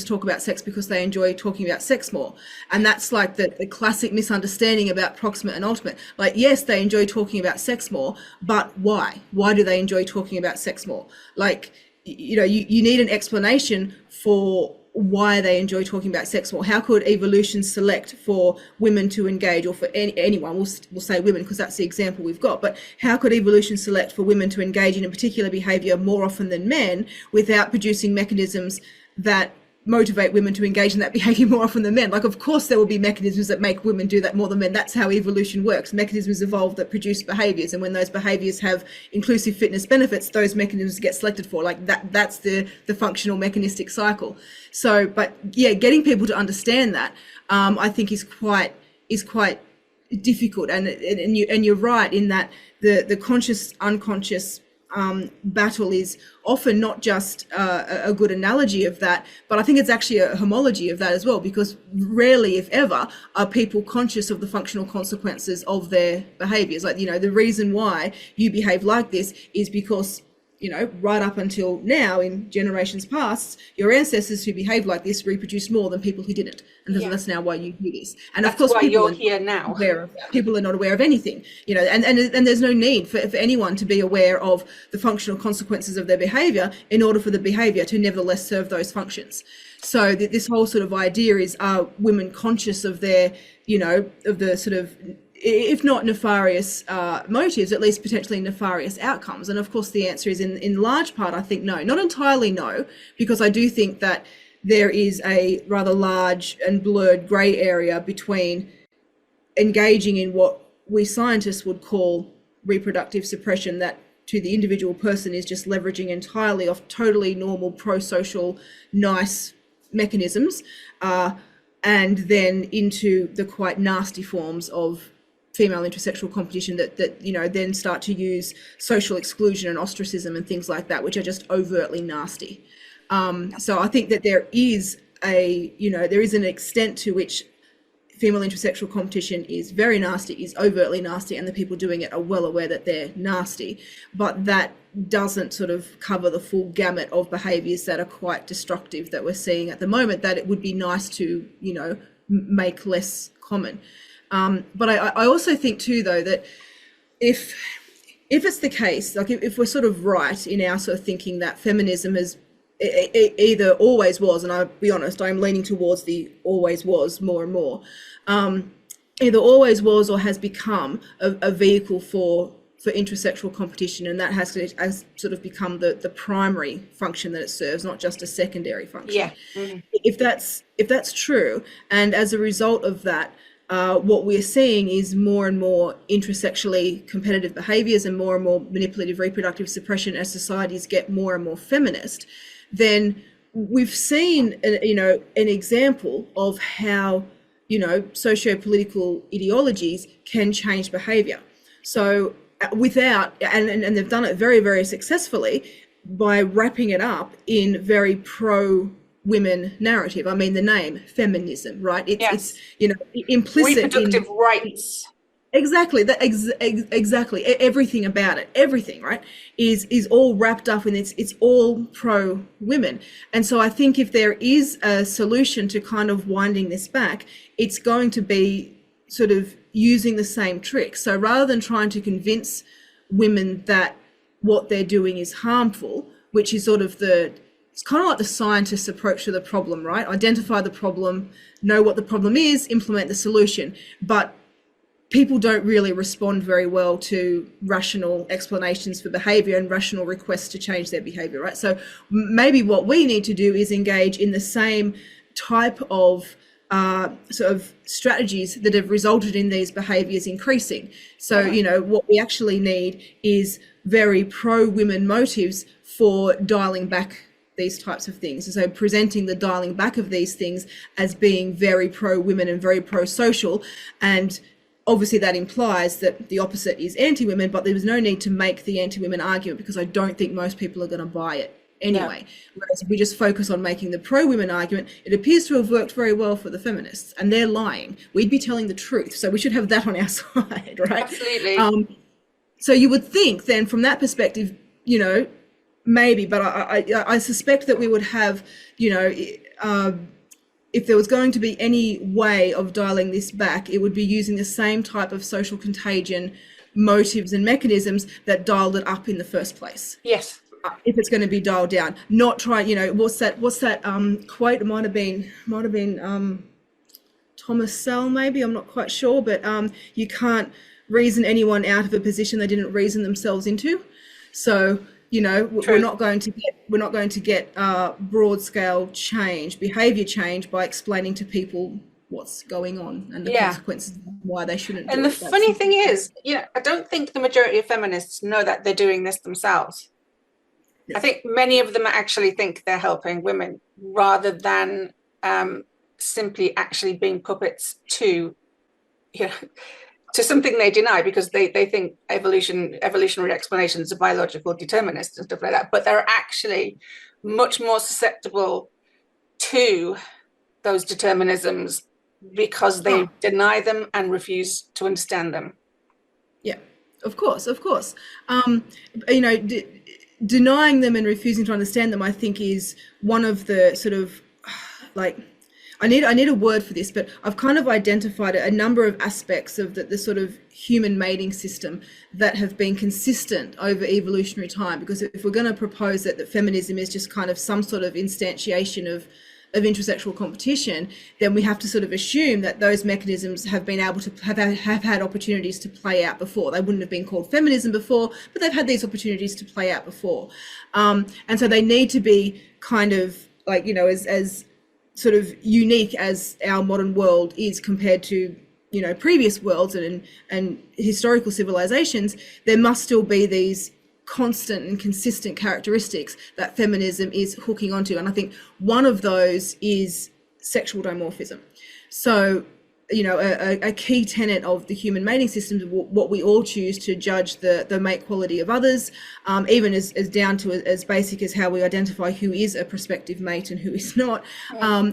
talk about sex because they enjoy talking about sex more? And that's like the classic misunderstanding about proximate and ultimate. Like, yes, they enjoy talking about sex more, but why do they enjoy talking about sex more? Like, you know, you need an explanation for why they enjoy talking about sex more. How could evolution select for women to engage, or for anyone, we'll say women because that's the example we've got, but how could evolution select for women to engage in a particular behavior more often than men without producing mechanisms that motivate women to engage in that behavior more often than men? Like, of course there will be mechanisms that make women do that more than men. That's how evolution works. Mechanisms evolve that produce behaviors, and when those behaviors have inclusive fitness benefits, those mechanisms get selected for. Like that's the functional mechanistic cycle. So, but yeah, getting people to understand that I think is quite difficult, and you're right in that the conscious unconscious battle is often not just a good analogy of that, but I think it's actually a homology of that as well, because rarely, if ever, are people conscious of the functional consequences of their behaviors. Like, you know, the reason why you behave like this is because, you know, right up until now, in generations past, your ancestors who behaved like this reproduced more than people who didn't, and that's now why you do this. And that's of course, why you're here now. People are not aware of anything, you know, and there's no need for anyone to be aware of the functional consequences of their behavior in order for the behavior to nevertheless serve those functions. So this whole sort of idea is, are women conscious of their, you know, of the sort of, if not nefarious motives, at least potentially nefarious outcomes? And of course the answer is in large part, I think no, not entirely no, because I do think that there is a rather large and blurred grey area between engaging in what we scientists would call reproductive suppression, that to the individual person is just leveraging entirely off totally normal pro-social nice mechanisms, and then into the quite nasty forms of female intrasexual competition that you know then start to use social exclusion and ostracism and things like that, which are just overtly nasty. So I think that there is an extent to which female intrasexual competition is very nasty, is overtly nasty, and the people doing it are well aware that they're nasty, but that doesn't sort of cover the full gamut of behaviours that are quite destructive that we're seeing at the moment, that it would be nice to, you know, make less common. But I also think too, though, that if it's the case, like if we're sort of right in our sort of thinking that feminism has either always was, and I'll be honest, I'm leaning towards the always was more and more, either always was or has become a vehicle for intrasexual competition, and that has sort of become the primary function that it serves, not just a secondary function. Yeah. Mm-hmm. If that's true, and as a result of that, what we're seeing is more and more intrasexually competitive behaviours and more manipulative reproductive suppression as societies get more and more feminist, then we've seen, you know, an example of how, you know, socio-political ideologies can change behaviour. So without, and they've done it very, very successfully by wrapping it up in very pro-women narrative. I mean, the name feminism, right? It's you know, implicit reproductive rights. Exactly. Exactly. Everything about it, everything, right, is all wrapped up in it's all pro women. And so I think if there is a solution to kind of winding this back, it's going to be sort of using the same trick. So rather than trying to convince women that what they're doing is harmful, which is sort of it's kind of like the scientist's approach to the problem, right? Identify the problem, know what the problem is, implement the solution. But people don't really respond very well to rational explanations for behavior and rational requests to change their behavior, right? So maybe what we need to do is engage in the same type of sort of strategies that have resulted in these behaviors increasing. So, you know, what we actually need is very pro-women motives for dialing back these types of things. So presenting the dialing back of these things as being very pro-women and very pro-social, and obviously that implies that the opposite is anti-women, but there was no need to make the anti-women argument because I don't think most people are going to buy it anyway. Yeah. Whereas if we just focus on making the pro-women argument, it appears to have worked very well for the feminists, and they're lying. We'd be telling the truth, so we should have that on our side, right? Absolutely. So you would think then from that perspective, you know, maybe, but I suspect that we would have, you know, if there was going to be any way of dialing this back, it would be using the same type of social contagion motives and mechanisms that dialed it up in the first place. Yes. If it's going to be dialed down, not try, you know, what's that quote? It might have been Thomas Sell, maybe, I'm not quite sure, but you can't reason anyone out of a position they didn't reason themselves into. So, you know, we're not going to get broad scale change, behavior change, by explaining to people what's going on and the consequences of why they shouldn't. And the funny thing is, you know, I don't think the majority of feminists know that they're doing this themselves. I think many of them actually think they're helping women rather than simply actually being puppets to, you know, to something they deny because they think evolutionary explanations are biological determinists and stuff like that. But they're actually much more susceptible to those determinisms because they deny them and refuse to understand them. Yeah, of course. You know, denying them and refusing to understand them, I think, is one of the sort of like, I need a word for this, but I've kind of identified a number of aspects of the sort of human mating system that have been consistent over evolutionary time. Because if we're going to propose that feminism is just kind of some sort of instantiation of intrasexual competition, then we have to sort of assume that those mechanisms have been able to have had opportunities to play out before. They wouldn't have been called feminism before, but they've had these opportunities to play out before. And so they need to be kind of like, you know, as sort of unique as our modern world is compared to, you know, previous worlds and historical civilizations, there must still be these constant and consistent characteristics that feminism is hooking onto. And I think one of those is sexual dimorphism. So, you know, a key tenet of the human mating system is what we all choose to judge the mate quality of others, even as down to as basic as how we identify who is a prospective mate and who is not,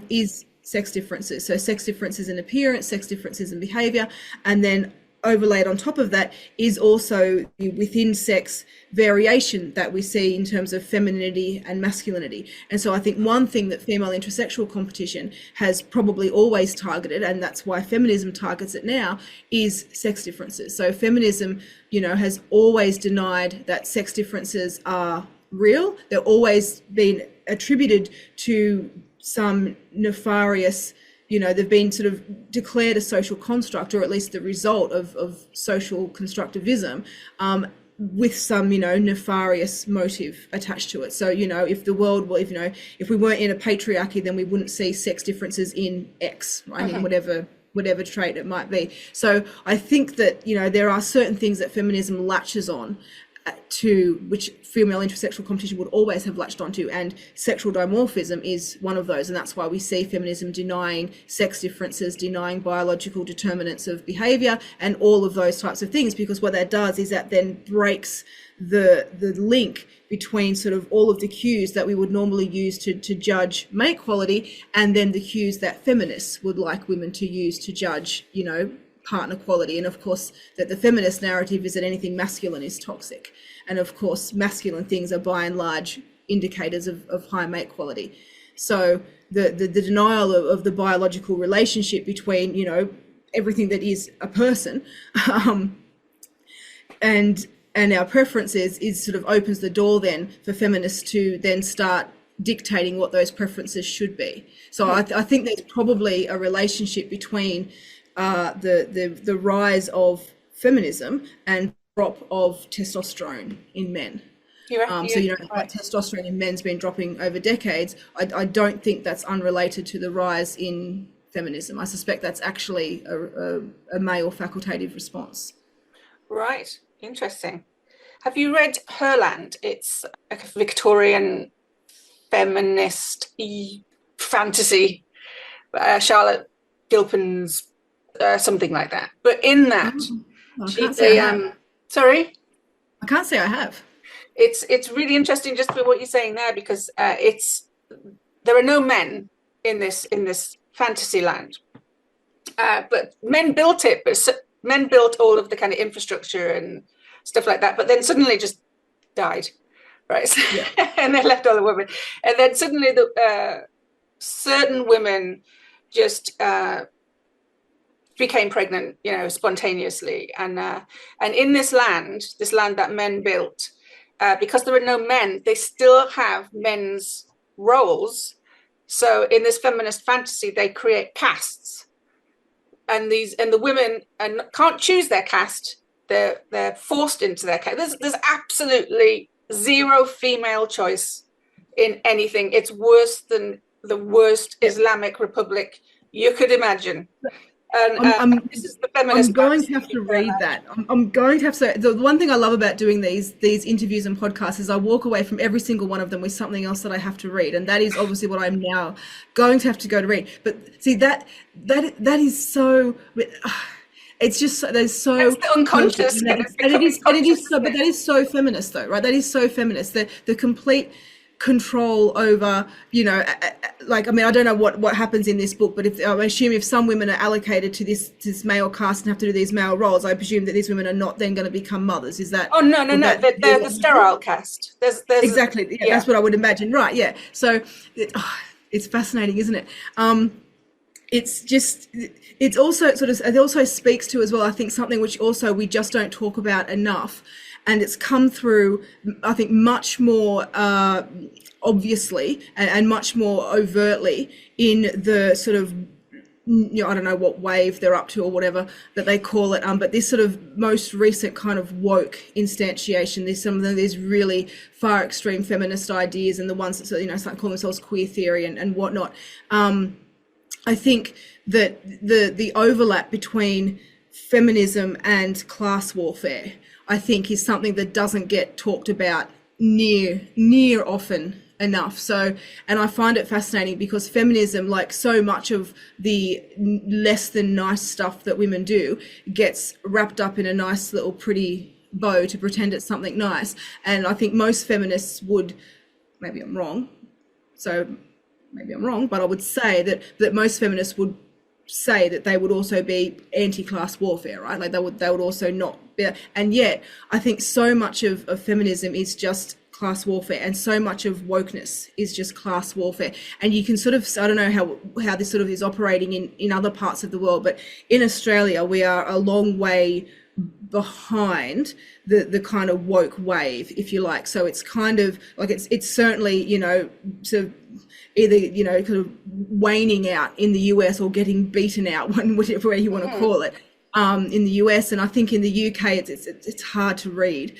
is sex differences. So sex differences in appearance, sex differences in behavior, and then overlaid on top of that is also the within sex variation that we see in terms of femininity and masculinity. And so I think one thing that female intrasexual competition has probably always targeted, and that's why feminism targets it now, is sex differences. So feminism, has always denied that sex differences are real. They're always been attributed to some nefarious, they've been sort of declared a social construct, or at least the result of social constructivism, with some, nefarious motive attached to it. So, if the world, if we weren't in a patriarchy, then we wouldn't see sex differences in X, right? In whatever trait it might be. So I think that, there are certain things that feminism latches on to, which female intersexual competition would always have latched onto, and sexual dimorphism is one of those. And that's why we see feminism denying sex differences, denying biological determinants of behavior, and all of those types of things, because what that does is that then breaks the link between sort of all of the cues that we would normally use to judge mate quality, and then the cues that feminists would like women to use to judge, partner quality. And of course that the feminist narrative is that anything masculine is toxic, and of course masculine things are by and large indicators of high mate quality. So the denial of the biological relationship between everything that is a person and our preferences is sort of opens the door then for feminists to then start dictating what those preferences should be. So I think there's probably a relationship between the rise of feminism and drop of testosterone in men. Like testosterone in men's been dropping over decades. I don't think that's unrelated to the rise in feminism. I suspect that's actually a male facultative response. Right, interesting. Have you read Herland? It's a Victorian feminist fantasy, Charlotte Gilpin's something like that. But in that, sorry, I can't say I have. It's really interesting just what you're saying there, because there are no men in this fantasy land, but men built it. But men built all of the kind of infrastructure and stuff like that. But then suddenly just died, right? And they left all the women, and then suddenly certain women just became pregnant, spontaneously, and in this land that men built, because there are no men, they still have men's roles. So in this feminist fantasy, they create castes, and the women can't choose their caste. They're forced into their caste. There's absolutely zero female choice in anything. It's worse than the worst Islamic republic you could imagine. And this is the feminist. I'm going to have to read that. I'm going to have to. The one thing I love about doing these interviews and podcasts is I walk away from every single one of them with something else that I have to read, and that is obviously what I'm now going to have to go to read. But see, that is so. It's just there's so that's the unconscious, and it is so. But that is so feminist, though, right? That is so feminist. The complete control over, I don't know what happens in this book, but I assume if some women are allocated to this male cast and have to do these male roles, I presume that these women are not then going to become mothers. Is that? Oh no, they're the sterile cast. There's exactly. Yeah, that's what I would imagine. Right. Yeah. So it's fascinating, isn't it? It also speaks to as well, I think, something which also we just don't talk about enough. And it's come through, I think, much more obviously and much more overtly in the sort of, I don't know what wave they're up to or whatever that they call it, but this sort of most recent kind of woke instantiation. There's some of these really far extreme feminist ideas, and the ones that start calling themselves queer theory and whatnot. I think that the overlap between feminism and class warfare, I think, is something that doesn't get talked about near often enough. So, and I find it fascinating because feminism, like so much of the less than nice stuff that women do, gets wrapped up in a nice little pretty bow to pretend it's something nice. And I think most feminists would, maybe I'm wrong, so maybe I'm wrong, but I would say that most feminists would say that they would also be anti-class warfare, right? Like they would also not be, and yet I think so much of feminism is just class warfare, and so much of wokeness is just class warfare. And you can sort of, I don't know how this sort of is operating in other parts of the world, but in Australia we are a long way behind the kind of woke wave, if you like. So it's kind of like it's certainly, you know, sort of either, you know, kind of waning out in the US or getting beaten out, whatever way you want to call it, in the US. And I think in the UK it's hard to read.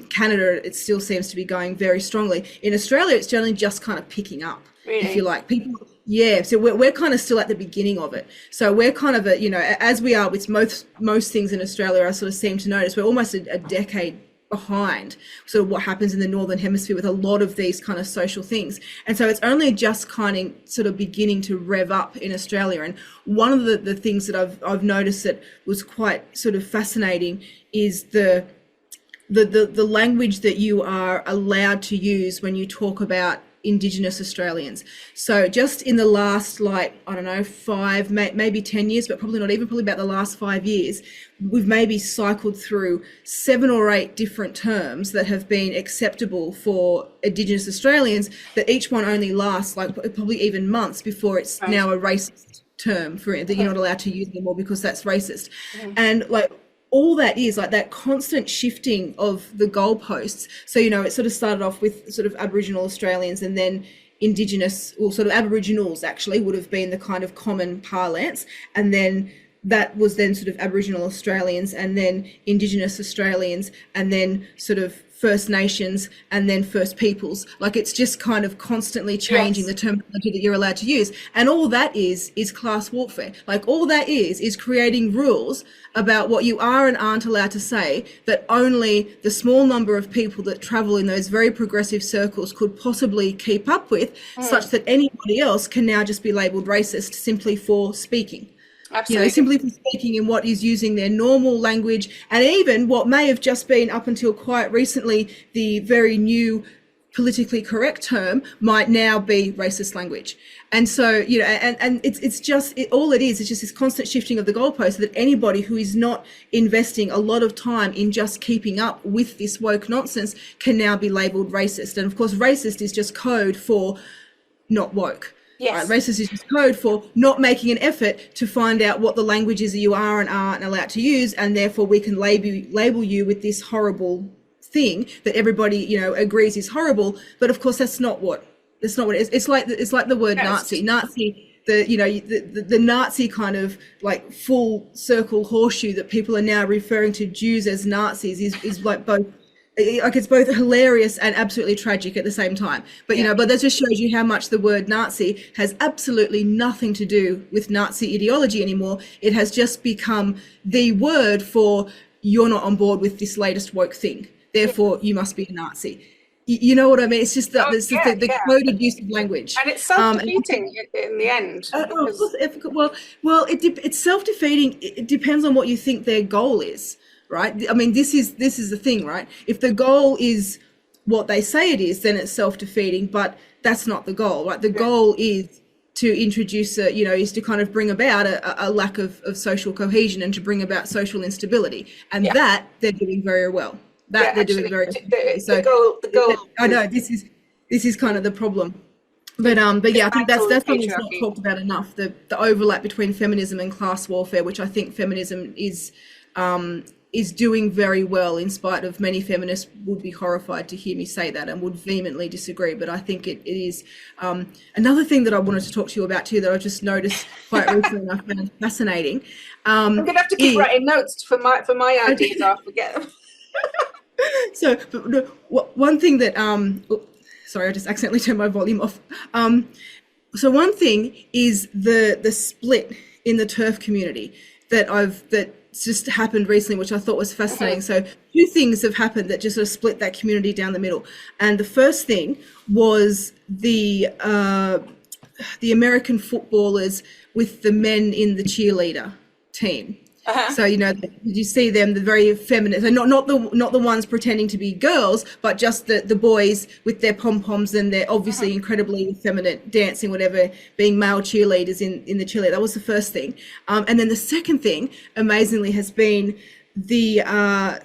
Canada, it still seems to be going very strongly. In Australia, it's generally just kind of picking up, if you like. People, yeah, so we're kind of still at the beginning of it. So we're kind of you know, as we are with most things in Australia, I sort of seem to notice we're almost a decade behind sort of what happens in the Northern Hemisphere with a lot of these kind of social things. And so it's only just kind of sort of beginning to rev up in Australia. And one of the things that I've noticed that was quite sort of fascinating is the language that you are allowed to use when you talk about Indigenous Australians. So just in the last, like, I don't know, 5, maybe 10 years, but probably not even, probably about the last 5 years, we've maybe cycled through 7 or 8 different terms that have been acceptable for Indigenous Australians, that each one only lasts like probably even months before it's now a racist term for it, that you're not allowed to use anymore because that's racist. And like, all that is like that constant shifting of the goalposts. So, you know, it sort of started off with sort of Aboriginal Australians, and then Indigenous, or sort of Aboriginals actually would have been the kind of common parlance. And then that was then sort of Aboriginal Australians, and then Indigenous Australians, and then sort of First Nations, and then First Peoples. Like, it's just kind of constantly changing the terminology that you're allowed to use. And all that is class warfare. Like, all that is creating rules about what you are and aren't allowed to say, that only the small number of people that travel in those very progressive circles could possibly keep up with, such that anybody else can now just be labelled racist simply for speaking. Absolutely. You know, simply for speaking in what is using their normal language, and even what may have just been up until quite recently the very new politically correct term might now be racist language. And so, you know, and it's just all it is just this constant shifting of the goalposts, so that anybody who is not investing a lot of time in just keeping up with this woke nonsense can now be labelled racist. And of course, racist is just code for not woke. Yes. Right? Racist is just code for not making an effort to find out what the languages that you are and aren't allowed to use, and therefore we can label you with this horrible thing that everybody, you know, agrees is horrible. But of course, that's not what it is. It's like the word Nazi. The Nazi kind of like full circle horseshoe that people are now referring to Jews as Nazis is like both. Like, it's both hilarious and absolutely tragic at the same time. But, you know, but that just shows you how much the word Nazi has absolutely nothing to do with Nazi ideology anymore. It has just become the word for, you're not on board with this latest woke thing, therefore you must be a Nazi. You know what I mean? It's just the coded use of language. And it's self-defeating in the end. It's self-defeating. It depends on what you think their goal is. Right? I mean, this is the thing, right? If the goal is what they say it is, then it's self-defeating, but that's not the goal, right? The goal is to introduce is to kind of bring about a lack of social cohesion, and to bring about social instability. And that they're doing very well. They're doing very well. So the goal I know this is kind of the problem. But yeah, I think that's something that's not talked about enough, the overlap between feminism and class warfare, which I think feminism is doing very well, in spite of many feminists would be horrified to hear me say that and would vehemently disagree. But I think it is another thing that I wanted to talk to you about too, that I just noticed quite recently and I found fascinating. I'm going to have to keep writing notes for my ideas. I'll forget them. So, but one thing that sorry, I just accidentally turned my volume off. So one thing is the split in the TERF community that just happened recently, which I thought was fascinating. So 2 things have happened that just sort of split that community down the middle. And the first thing was the American footballers with the men in the cheerleader team. Uh-huh. So, you see them, the very feminine, so not the ones pretending to be girls, but just the boys with their pom-poms and their obviously incredibly effeminate dancing, whatever, being male cheerleaders in the cheerleader. That was the first thing. And then the second thing, amazingly, has been the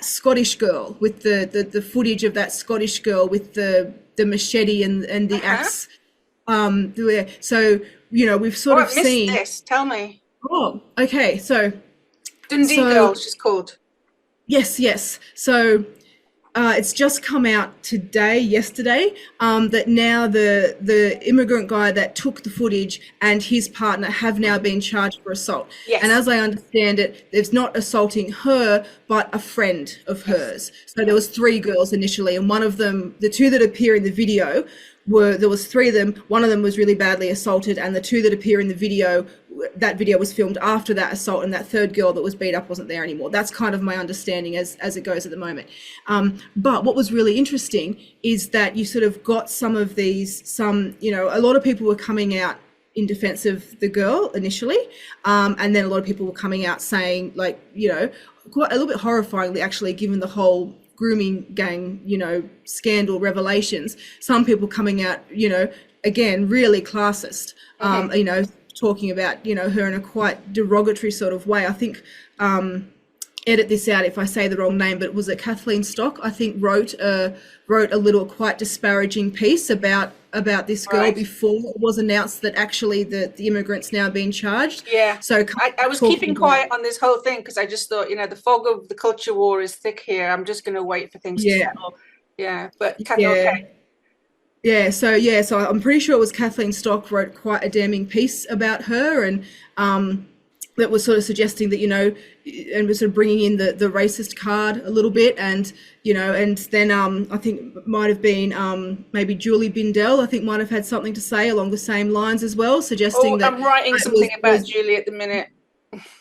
Scottish girl with the footage of that Scottish girl with the machete and the axe. So, we've Oh, sort of I missed seen. this. Tell me. Oh, okay. Dundee Girl, she's called. Yes. So it's just come out yesterday, that now the immigrant guy that took the footage and his partner have now been charged for assault. Yes. And as I understand it, it's not assaulting her, but a friend of hers. So there was 3 girls initially, and one of them, the 2 that appear in the video, there was 3 of them. One of them was really badly assaulted, and the 2 that appear in the video, that video was filmed after that assault, and that 3rd girl that was beat up wasn't there anymore. That's kind of my understanding as it goes at the moment. But what was really interesting is that you sort of got a lot of people were coming out in defense of the girl initially, and then a lot of people were coming out saying, like, quite a little bit horrifyingly, actually, given the whole grooming gang, scandal revelations, some people coming out, again, really classist, talking about, her in a quite derogatory sort of way. I think, edit this out if I say the wrong name, but was it Kathleen Stock, I think, wrote a little quite disparaging piece about this girl before it was announced that actually the immigrant's now being charged. Yeah. So I was keeping quiet on this whole thing because I just thought, the fog of the culture war is thick here. I'm just going to wait for things to settle. Yeah. But okay. Yeah, so I'm pretty sure it was Kathleen Stock wrote quite a damning piece about her, and that was sort of suggesting that, and was sort of bringing in the racist card a little bit, and and then I think it might have been maybe Julie Bindel, I think, might have had something to say along the same lines as well, suggesting that I'm writing something about Julie at the minute.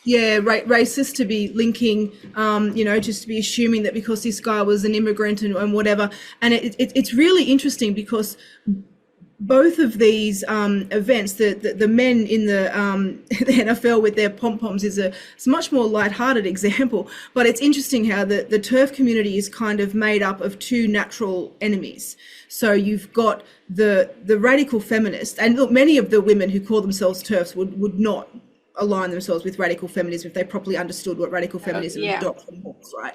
Yeah, racist to be linking, just to be assuming that because this guy was an immigrant and whatever. And it's really interesting because both of these events, the men in the NFL with their pom-poms is it's a much more lighthearted example. But it's interesting how the TERF community is kind of made up of 2 natural enemies. So you've got the radical feminists, and look, many of the women who call themselves TERFs would not align themselves with radical feminism if they properly understood what radical feminism doctrine was, right?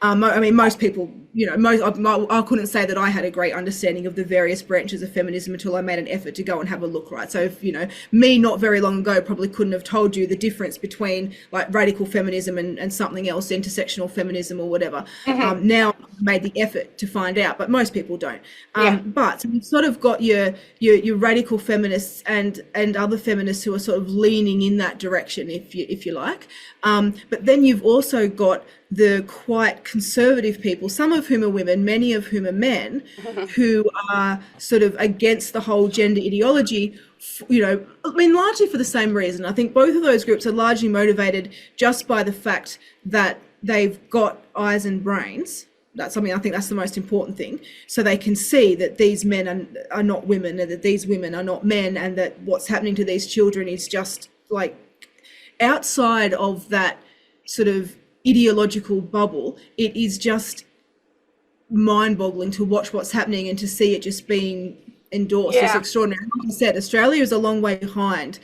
I mean, most people, I couldn't say that I had a great understanding of the various branches of feminism until I made an effort to go and have a look, right? So if, me not very long ago probably couldn't have told you the difference between like radical feminism and something else, intersectional feminism or whatever. Now I've made the effort to find out, but most people don't. But you've sort of got your radical feminists and other feminists who are sort of leaning in that direction, if you like. But then you've also got the quite conservative people, some of whom are women, many of whom are men, who are sort of against the whole gender ideology, largely for the same reason. I think both of those groups are largely motivated just by the fact that they've got eyes and brains. I think that's the most important thing. So they can see that these men are not women, and that these women are not men, and that what's happening to these children is just like outside of that sort of ideological bubble. It is just mind-boggling to watch what's happening and to see it just being endorsed. It's extraordinary. Like I said, Australia is a long way behind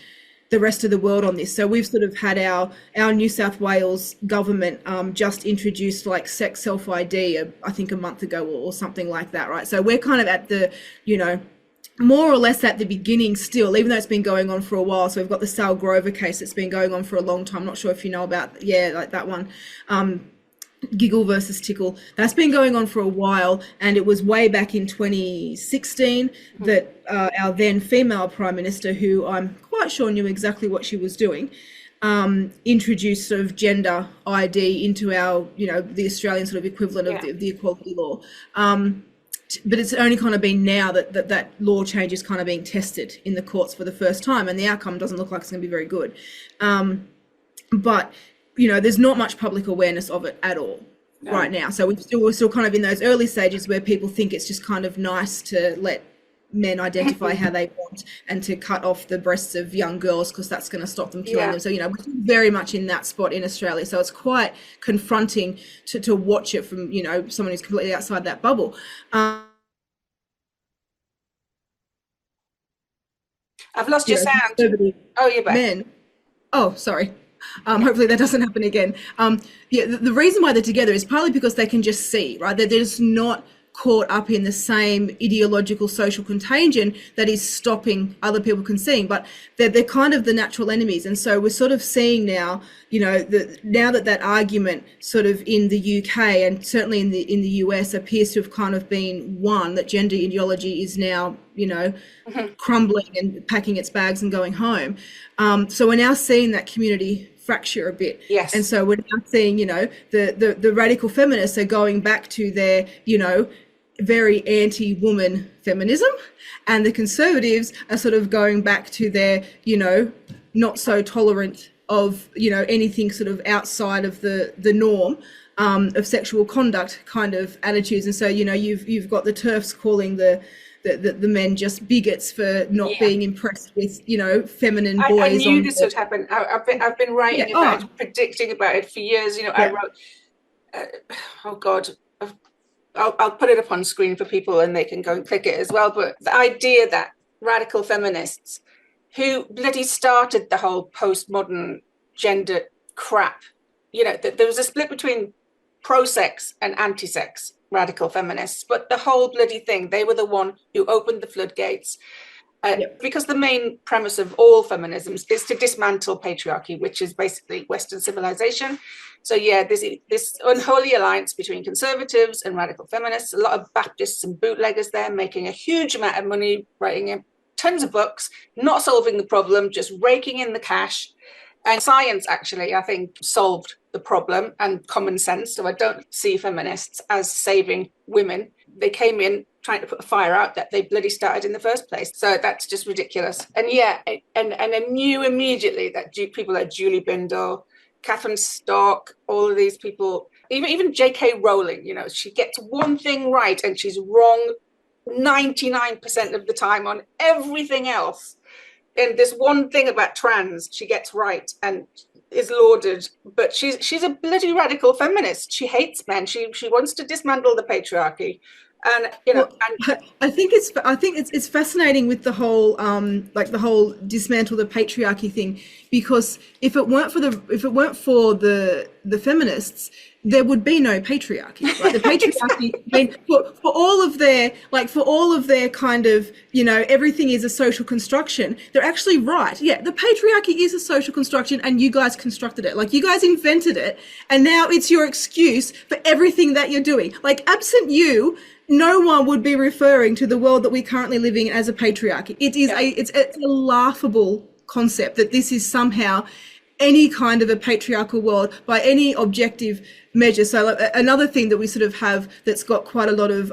the rest of the world on this. So we've sort of had our New South Wales government just introduced like sex self-ID, I think a month ago or something like that, right? So we're kind of at the, more or less at the beginning still, even though it's been going on for a while. So we've got the Sal Grover case that's been going on for a long time. I'm not sure if you know about, like that one, Giggle versus Tickle. That's been going on for a while, and it was way back in 2016 that our then female Prime Minister, who I'm quite sure knew exactly what she was doing, introduced sort of gender ID into our, the Australian sort of equivalent of the equality law. But it's only kind of been now that law change is kind of being tested in the courts for the first time, and the outcome doesn't look like it's going to be very good. But there's not much public awareness of it at all right now. So we're still kind of in those early stages where people think it's just kind of nice to let men identify how they want, and to cut off the breasts of young girls because that's going to stop them killing them. So, you know, we're very much in that spot in Australia. So it's quite confronting to watch it from, you know, someone who's completely outside that bubble. I've lost your sound. Oh, you're back. Men. Oh, sorry. Hopefully that doesn't happen again. The reason why they're together is partly because they can just see, right? They're just not caught up in the same ideological social contagion that is stopping other people from seeing, but they're kind of the natural enemies. And so we're sort of seeing now, you know, now that argument sort of in the UK and certainly in the US appears to have kind of been won, that gender ideology is now, you know, crumbling and packing its bags and going home. So we're now seeing that community fracture a bit. Yes. And so we're now seeing, you know, the radical feminists are going back to their, you know, very anti-woman feminism, and the conservatives are sort of going back to their, you know, not so tolerant of, you know, anything sort of outside of the norm of sexual conduct kind of attitudes. And so, you know, you've got the TERFs calling the men just bigots for not being impressed with, you know, feminine boys. I knew this would happen. I've been writing about it, predicting about it for years. You know, I wrote, oh God, I'll put it up on screen for people and they can go and click it as well. But the idea that radical feminists who bloody started the whole postmodern gender crap, you know, there was a split between pro-sex and anti-sex radical feminists, but the whole bloody thing, they were the one who opened the floodgates. Because the main premise of all feminisms is to dismantle patriarchy, which is basically Western civilization. So yeah, this unholy alliance between conservatives and radical feminists, a lot of Baptists and bootleggers there making a huge amount of money, writing tons of books, not solving the problem, just raking in the cash. And science actually, I think, solved the problem, and common sense. So I don't see feminists as saving women. They came in trying to put a fire out that they bloody started in the first place. So that's just ridiculous. And yeah, and I knew immediately that people like Julie Bindel, Catherine Stock, all of these people, even J.K. Rowling, you know, she gets one thing right and she's wrong 99% of the time on everything else. And this one thing about trans, she gets right and is lauded, but she's a bloody radical feminist. She hates men. She wants to dismantle the patriarchy. And you know, I think it's fascinating with the whole the whole dismantle the patriarchy thing, because if it weren't for the feminists, there would be no patriarchy. Right? The patriarchy, I mean, for all of their kind of, you know, everything is a social construction. They're actually right. Yeah, the patriarchy is a social construction, and you guys constructed it. Like, you guys invented it, and now it's your excuse for everything that you're doing. Like, absent you, no one would be referring to the world that we're currently living in as a patriarchy. It is it's a laughable concept that this is somehow any kind of a patriarchal world by any objective measure. So another thing that we sort of have that's got quite a lot of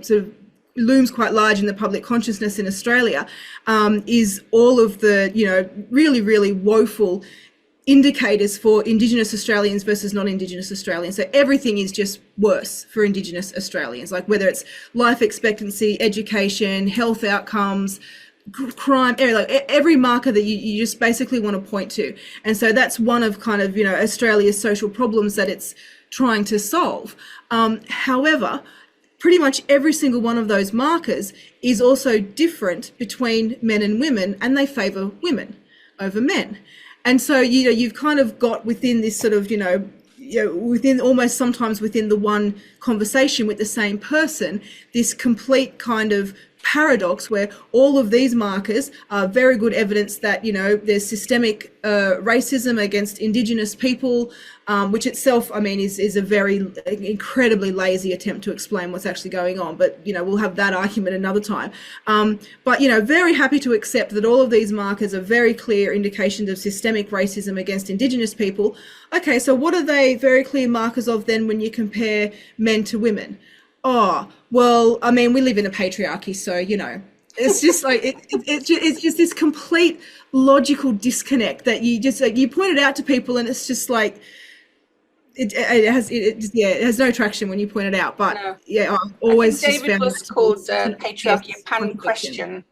sort of looms quite large in the public consciousness in Australia is all of the, you know, really, really woeful indicators for Indigenous Australians versus non-Indigenous Australians. So everything is just worse for Indigenous Australians, like whether it's life expectancy, education, health outcomes, crime, every marker that you just basically want to point to. And so that's one of kind of, you know, Australia's social problems that it's trying to solve. However, pretty much every single one of those markers is also different between men and women, and they favour women over men. And so, you know, you've kind of got within this sort of, you know, within almost sometimes within the one conversation with the same person, this complete kind of paradox where all of these markers are very good evidence that, you know, there's systemic racism against Indigenous people, which itself, I mean, is a very incredibly lazy attempt to explain what's actually going on. But, you know, we'll have that argument another time. But, you know, very happy to accept that all of these markers are very clear indications of systemic racism against Indigenous people. Okay, so what are they very clear markers of then when you compare men to women? Oh, well, I mean, we live in a patriarchy, so, you know, it's just like, it's just this complete logical disconnect that you just, like, you point it out to people and it's just like, it has no traction when you point it out. But No. yeah, I've I always think just David found was that to be called such an patriarchy obvious pan contradiction.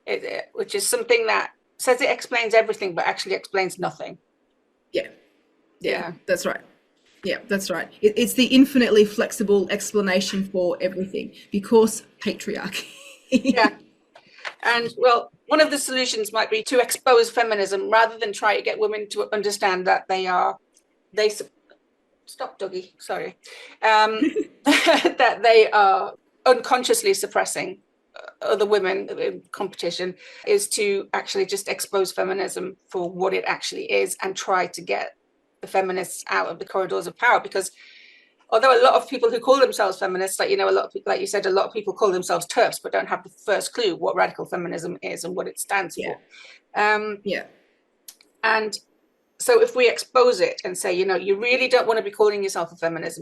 question, which is something that says it explains everything, but actually explains nothing. Yeah, that's right. Yeah, that's right. It's the infinitely flexible explanation for everything because patriarchy. Yeah. And well, one of the solutions might be to expose feminism rather than try to get women to understand that stop, Dougie, sorry, that they are unconsciously suppressing other women in competition, is to actually just expose feminism for what it actually is and try to get the feminists out of the corridors of power. Because although a lot of people who call themselves feminists, like, you know, a lot of people, like you said, a lot of people call themselves TERFs, but don't have the first clue what radical feminism is and what it stands for. Yeah. And so if we expose it and say, you know, you really don't want to be calling yourself a feminist,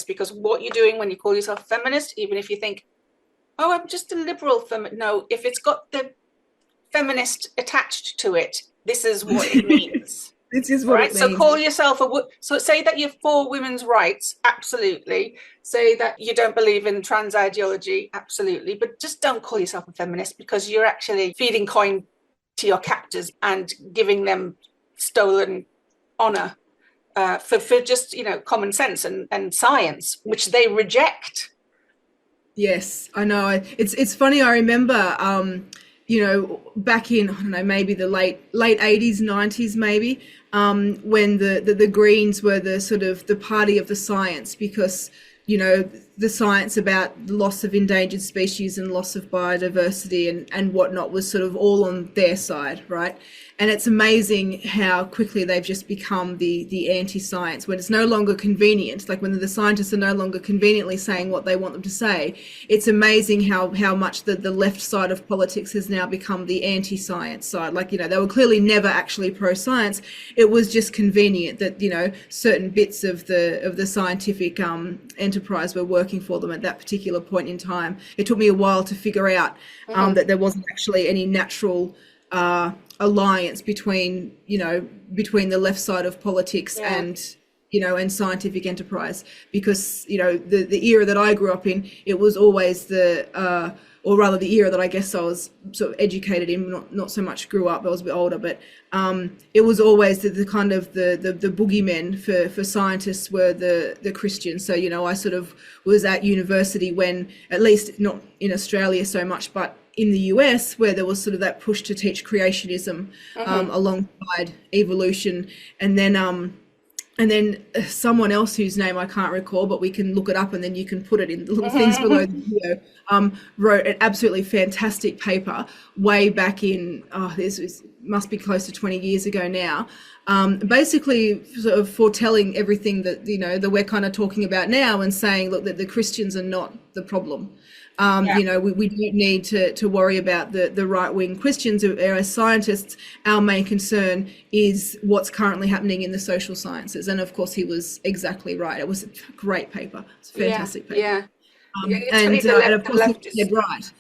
because what you're doing when you call yourself a feminist, even if you think, oh, I'm just a liberal feminist. No, if it's got the feminist attached to it, this is what it means. This is what it means. So call yourself so say that you're for women's rights, absolutely. Say that you don't believe in trans ideology, absolutely. But just don't call yourself a feminist, because you're actually feeding coin to your captors and giving them stolen honor for just, you know, common sense and science, which they reject. Yes, I know. It's funny. I remember, you know, back in, I don't know, maybe the late 80s, 90s, maybe, when the Greens were the sort of the party of the science, because, you know, the science about the loss of endangered species and loss of biodiversity and whatnot was sort of all on their side, right? And it's amazing how quickly they've just become the anti-science when it's no longer convenient. Like when the scientists are no longer conveniently saying what they want them to say. It's amazing how much the left side of politics has now become the anti-science side. Like, you know, they were clearly never actually pro-science. It was just convenient that, you know, certain bits of the scientific enterprise were working for them at that particular point in time. It took me a while to figure out that there wasn't actually any natural alliance between the left side of politics and, you know, and scientific enterprise, because, you know, the era that I grew up in, it was always or rather the era that I guess I was sort of educated in, not so much grew up, I was a bit older, but it was always the kind of the boogeymen for scientists were the Christians. So, you know, I sort of was at university when, at least not in Australia so much, but in the US, where there was sort of that push to teach creationism alongside evolution, and then someone else whose name I can't recall, but we can look it up and then you can put it in the little things below the video, wrote an absolutely fantastic paper way back in, this must be close to 20 years ago now, basically sort of foretelling everything that, you know, that we're kind of talking about now, and saying, look, that the Christians are not the problem. You know, we don't need to worry about the right-wing Christians. As scientists, our main concern is what's currently happening in the social sciences. And of course, he was exactly right. It was a great paper. It's a fantastic paper. And of course, he said right.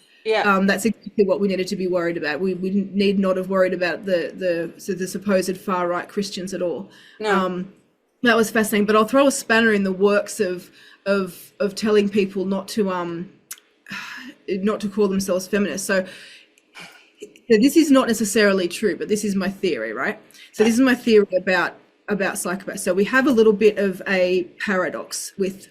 That's exactly what we needed to be worried about. We need not have worried about the supposed far-right Christians at all. No. That was fascinating. But I'll throw a spanner in the works of telling people not to call themselves feminists. So this is not necessarily true, but this is my theory, right? So this is my theory about psychopaths. So we have a little bit of a paradox with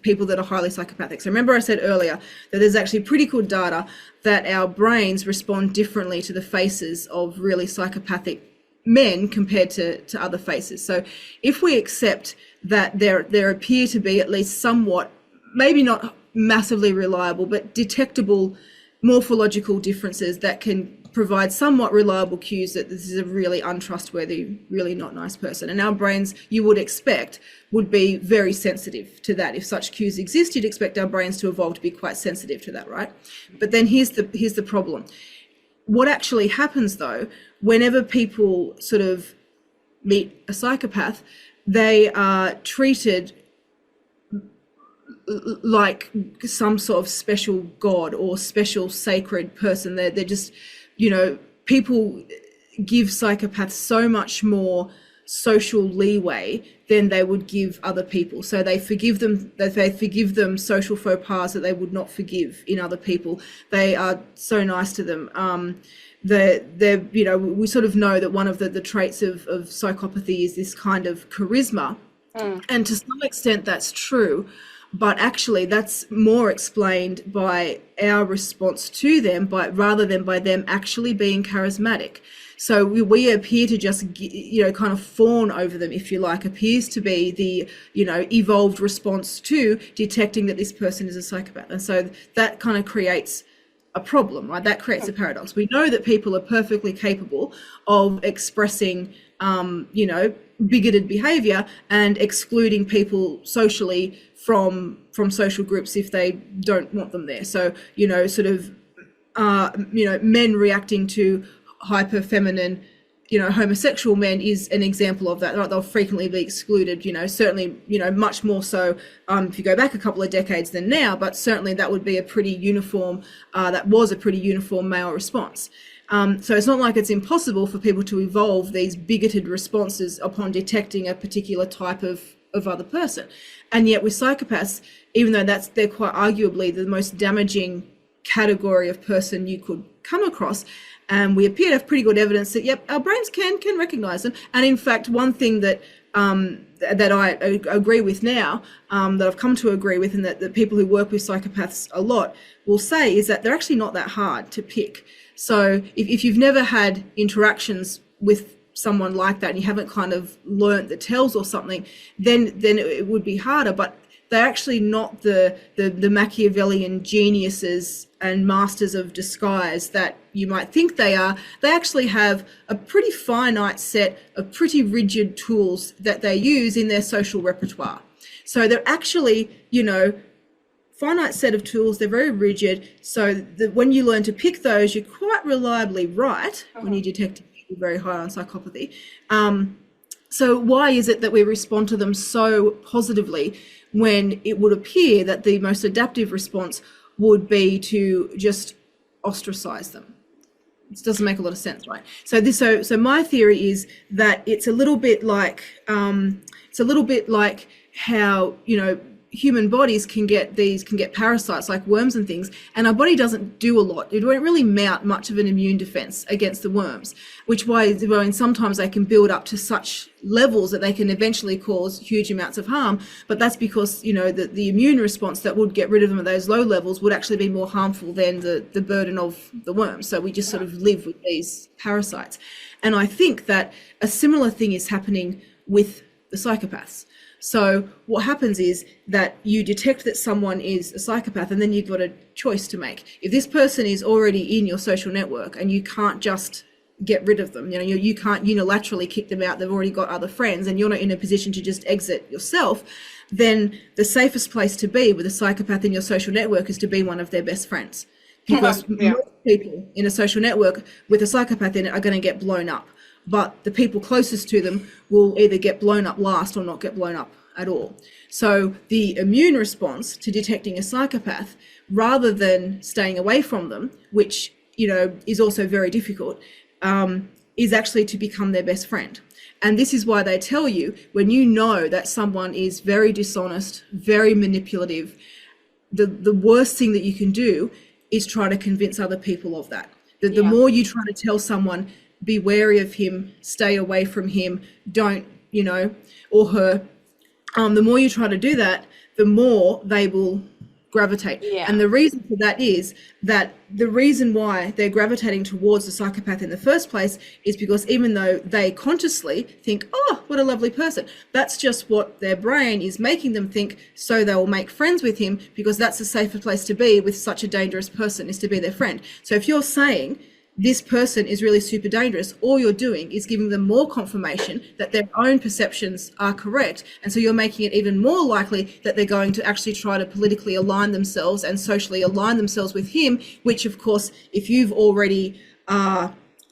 people that are highly psychopathic. So remember I said earlier that there's actually pretty good data that our brains respond differently to the faces of really psychopathic men compared to other faces. So if we accept that there appear to be at least somewhat, maybe not massively reliable, but detectable morphological differences that can provide somewhat reliable cues that this is a really untrustworthy, really not nice person. And our brains, you would expect, would be very sensitive to that. If such cues exist, you'd expect our brains to evolve to be quite sensitive to that, right? But then here's the problem. What actually happens though, whenever people sort of meet a psychopath, they are treated like some sort of special god or special sacred person. They're just, you know, people give psychopaths so much more social leeway than they would give other people. So they forgive them social faux pas that they would not forgive in other people. They are so nice to them. They're we sort of know that one of the traits of psychopathy is this kind of charisma. And to some extent that's true, but actually that's more explained by our response to them, rather than by them actually being charismatic. So we appear to just, kind of fawn over them, if you like, appears to be the, evolved response to detecting that this person is a psychopath. And so that kind of creates a problem, right? That creates a paradox. We know that people are perfectly capable of expressing, bigoted behavior and excluding people socially from social groups if they don't want them there. So, men reacting to hyper feminine, homosexual men is an example of that. They'll frequently be excluded, certainly, much more so if you go back a couple of decades than now, but certainly that would be a pretty uniform, male response. So it's not like it's impossible for people to evolve these bigoted responses upon detecting a particular type of other person. And yet with psychopaths, even though they're quite arguably the most damaging category of person you could come across, and we appear to have pretty good evidence that, yep, our brains can recognize them. And in fact, one thing that I agree with now, that I've come to agree with, and that the people who work with psychopaths a lot will say, is that they're actually not that hard to pick. So if you've never had interactions with someone like that and you haven't kind of learnt the tells or something, then it would be harder. But they're actually not the Machiavellian geniuses and masters of disguise that you might think they are. They actually have a pretty finite set of pretty rigid tools that they use in their social repertoire. So they're actually, finite set of tools. They're very rigid. So that when you learn to pick those, you're quite reliably right when you detect people very high on psychopathy. So why is it that we respond to them so positively when it would appear that the most adaptive response would be to just ostracize them? It doesn't make a lot of sense, right? So my theory is that it's a little bit like how, human bodies can get parasites like worms and things, and our body doesn't do a lot. It won't really mount much of an immune defense against the worms, which why sometimes they can build up to such levels that they can eventually cause huge amounts of harm. But that's because, the immune response that would get rid of them at those low levels would actually be more harmful than the burden of the worms. So we just sort of live with these parasites. And I think that a similar thing is happening with the psychopaths. So what happens is that you detect that someone is a psychopath, and then you've got a choice to make. If this person is already in your social network and you can't just get rid of them, you can't unilaterally kick them out, they've already got other friends, and you're not in a position to just exit yourself, then the safest place to be with a psychopath in your social network is to be one of their best friends. Because most people in a social network with a psychopath in it are going to get blown up. But the people closest to them will either get blown up last or not get blown up at all. So the immune response to detecting a psychopath, rather than staying away from them, which, is also very difficult, is actually to become their best friend. And this is why they tell you, when you know that someone is very dishonest, very manipulative, the worst thing that you can do is try to convince other people of that. The more you try to tell someone, be wary of him, stay away from him, don't, or her, the more you try to do that, the more they will gravitate. And the reason for that is that the reason why they're gravitating towards the psychopath in the first place is because even though they consciously think, oh, what a lovely person, that's just what their brain is making them think, so they will make friends with him, because that's the safer place to be with such a dangerous person, is to be their friend. So if you're saying this person is really super dangerous, all you're doing is giving them more confirmation that their own perceptions are correct. And so you're making it even more likely that they're going to actually try to politically align themselves and socially align themselves with him, which of course, if you've already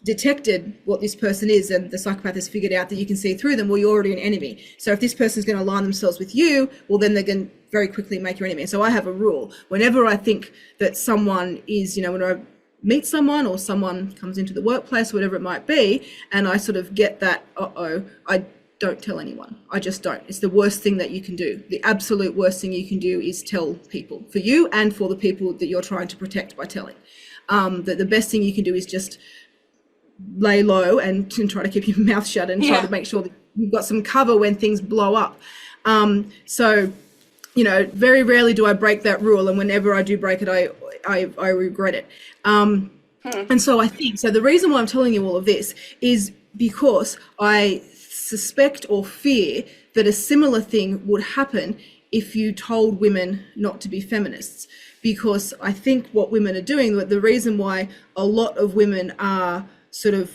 detected what this person is and the psychopath has figured out that you can see through them, well, you're already an enemy. So if this person's going to align themselves with you, well, then they're going to very quickly make your enemy. And so I have a rule. Whenever I think that someone is, when I meet someone or someone comes into the workplace, whatever it might be, and I sort of get that, I don't tell anyone. I just don't. It's the worst thing that you can do. The absolute worst thing you can do is tell people, for you and for the people that you're trying to protect by telling. The best thing you can do is just lay low and try to keep your mouth shut and try to make sure that you've got some cover when things blow up. So, you know, very rarely do I break that rule, and whenever I do break it, I regret it. And so I think, so the reason why I'm telling you all of this is because I suspect or fear that a similar thing would happen if you told women not to be feminists. Because I think what women are doing, the reason why a lot of women are sort of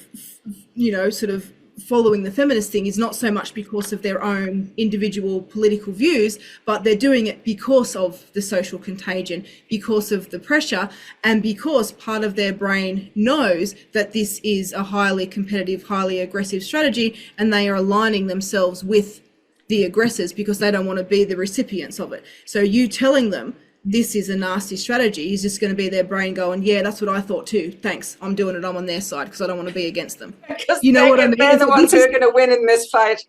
following the feminist thing is not so much because of their own individual political views, but they're doing it because of the social contagion, because of the pressure, and because part of their brain knows that this is a highly competitive, highly aggressive strategy, and they are aligning themselves with the aggressors because they don't want to be the recipients of it. So you telling them this is a nasty strategy is just going to be their brain going, yeah, that's what I thought too. Thanks, I'm doing it. I'm on their side because I don't want to be against them. You know what I mean? They're the ones who are going to win in this fight.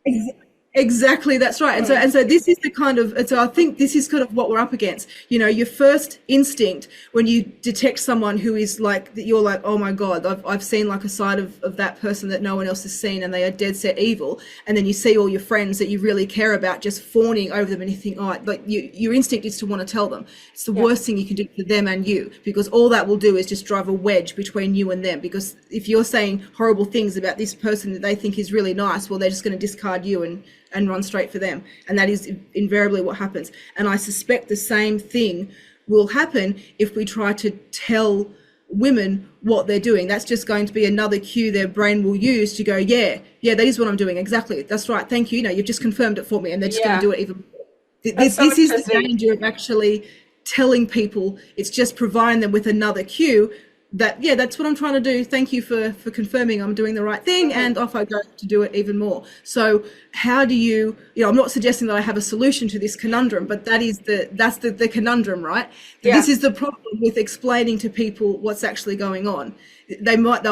Exactly, that's right. And so this is the kind of, and so I think this is kind of what we're up against. You know, your first instinct when you detect someone who is like, you're like, oh my God, I've seen like a side of that person that no one else has seen, and they are dead set evil. And then you see all your friends that you really care about just fawning over them, and you think, oh, like your instinct is to want to tell them. It's the worst thing you can do for them and you, because all that will do is just drive a wedge between you and them. Because if you're saying horrible things about this person that they think is really nice, well, they're just going to discard you and run straight for them. And that is invariably what happens. And I suspect the same thing will happen if we try to tell women what they're doing. That's just going to be another cue their brain will use to go, yeah, that is what I'm doing. Exactly. That's right. Thank you. No, you've just confirmed it for me. And they're just going to do it even more. This is the danger of actually telling people. It's just providing them with another cue that, yeah, that's what I'm trying to do. Thank you for confirming I'm doing the right thing, and off I go to do it even more. So how do you know, I'm not suggesting that I have a solution to this conundrum, but that's the conundrum, right? Yeah. This is the problem with explaining to people what's actually going on. They might,